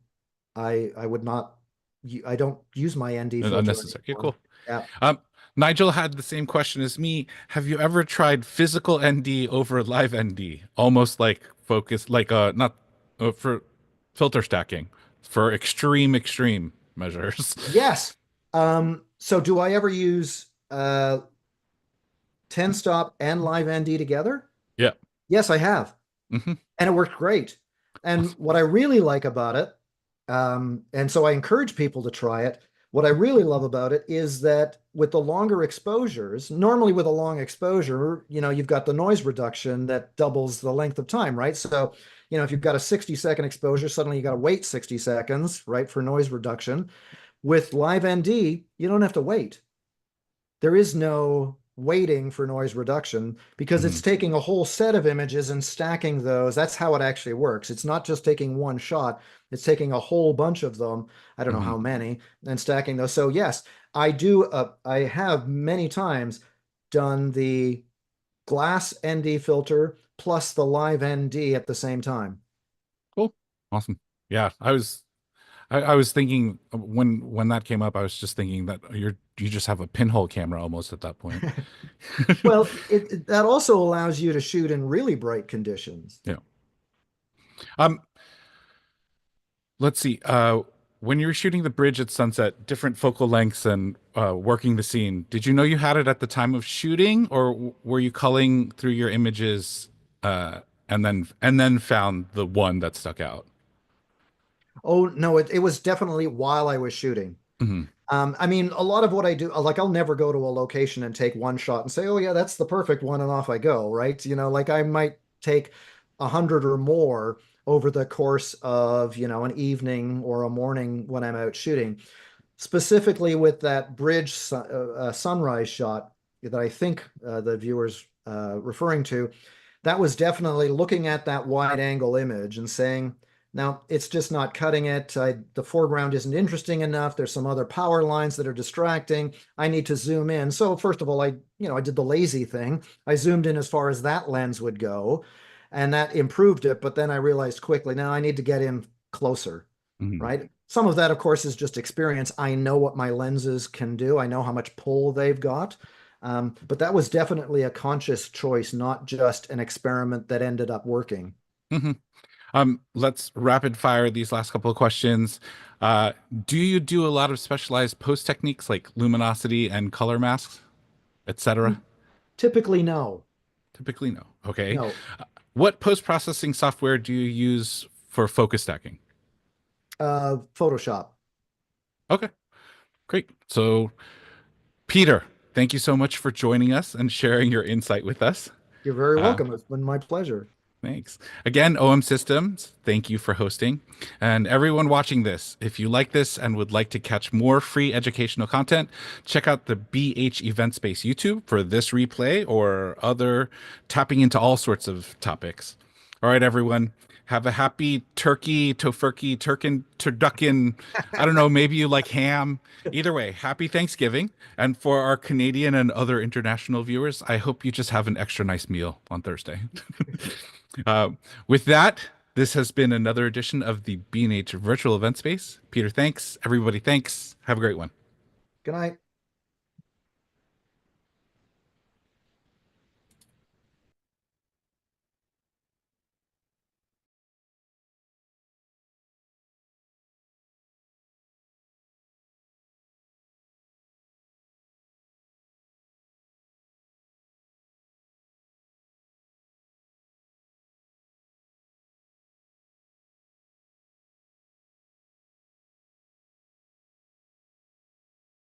I would not I don't use my ND filter Unnecessary. Okay, anymore. cool. Yeah. Um, Nigel had the same question as me. Have you ever tried physical ND over live ND? Almost like focus, like not for filter stacking for extreme measures. Yes. So do I ever use 10 stop and live ND together? Yeah. Yes, I have. Hmm. And it worked great. And Awesome. what I really like about it, and so I encourage people to try it. What I really love about it is that with the longer exposures, normally with a long exposure, you've got the noise reduction that doubles the length of time, right? So, if you've got a 60-second exposure, suddenly you got to wait 60 seconds, right, for noise reduction. With live ND, you don't have to wait. There is no waiting for noise reduction because Hmm. it's taking a whole set of images and stacking those. That's how it actually works. It's not just taking one shot, it's taking a whole bunch of them. I don't know Hmm. how many, and stacking those. So, yes, I do. I have many times done the glass ND filter plus the live ND at the same time. Cool. Awesome. Yeah, I was thinking when that came up, I was just thinking that you just have a pinhole camera almost at that point. Well, that also allows you to shoot in really bright conditions. Yeah. Um, let's see. When you were shooting the bridge at sunset, different focal lengths and working the scene, did you know you had it at the time of shooting, or were you culling through your images and then found the one that stuck out? Oh, no, it was definitely while I was shooting. Hmm. I mean, a lot of what I do, like I'll never go to a location and take one shot and say, "Oh yeah, that's the perfect one," and off I go, right? Like I might take 100 or more over the course of, an evening or a morning when I'm out shooting. Specifically with that sunrise shot that I think the viewers referring to, that was definitely looking at that wide angle image and saying, now it's just not cutting it. The foreground isn't interesting enough. There's some other power lines that are distracting. I need to zoom in. So first of all, I did the lazy thing. I zoomed in as far as that lens would go, and that improved it. But then I realized quickly, now I need to get in closer, Hmm. right? Some of that, of course, is just experience. I know what my lenses can do. I know how much pull they've got. But that was definitely a conscious choice, not just an experiment that ended up working. Hmm. Let's rapid fire these last couple of questions. Do you do a lot of specialized post techniques like luminosity and color masks, etc.? Typically, no. Typically, no. Okay. No. What post-processing software do you use for focus stacking? Photoshop. Okay, great. So, Peter, thank you so much for joining us and sharing your insight with us. You're very Uh, welcome. It's been my pleasure. Thanks. Again, OM Systems, thank you for hosting. And everyone watching this, if you like this and would like to catch more free educational content, check out the BH Event Space YouTube for this replay or other tapping into all sorts of topics. All right, everyone. Have a happy turkey, tofurkey, turducken. I don't know, maybe you like ham. Either way, happy Thanksgiving. And for our Canadian and other international viewers, I hope you just have an extra nice meal on Thursday. Uh, with that, this has been another edition of the B&H Virtual Event Space. Peter, thanks. Everybody, thanks. Have a great one. Good night.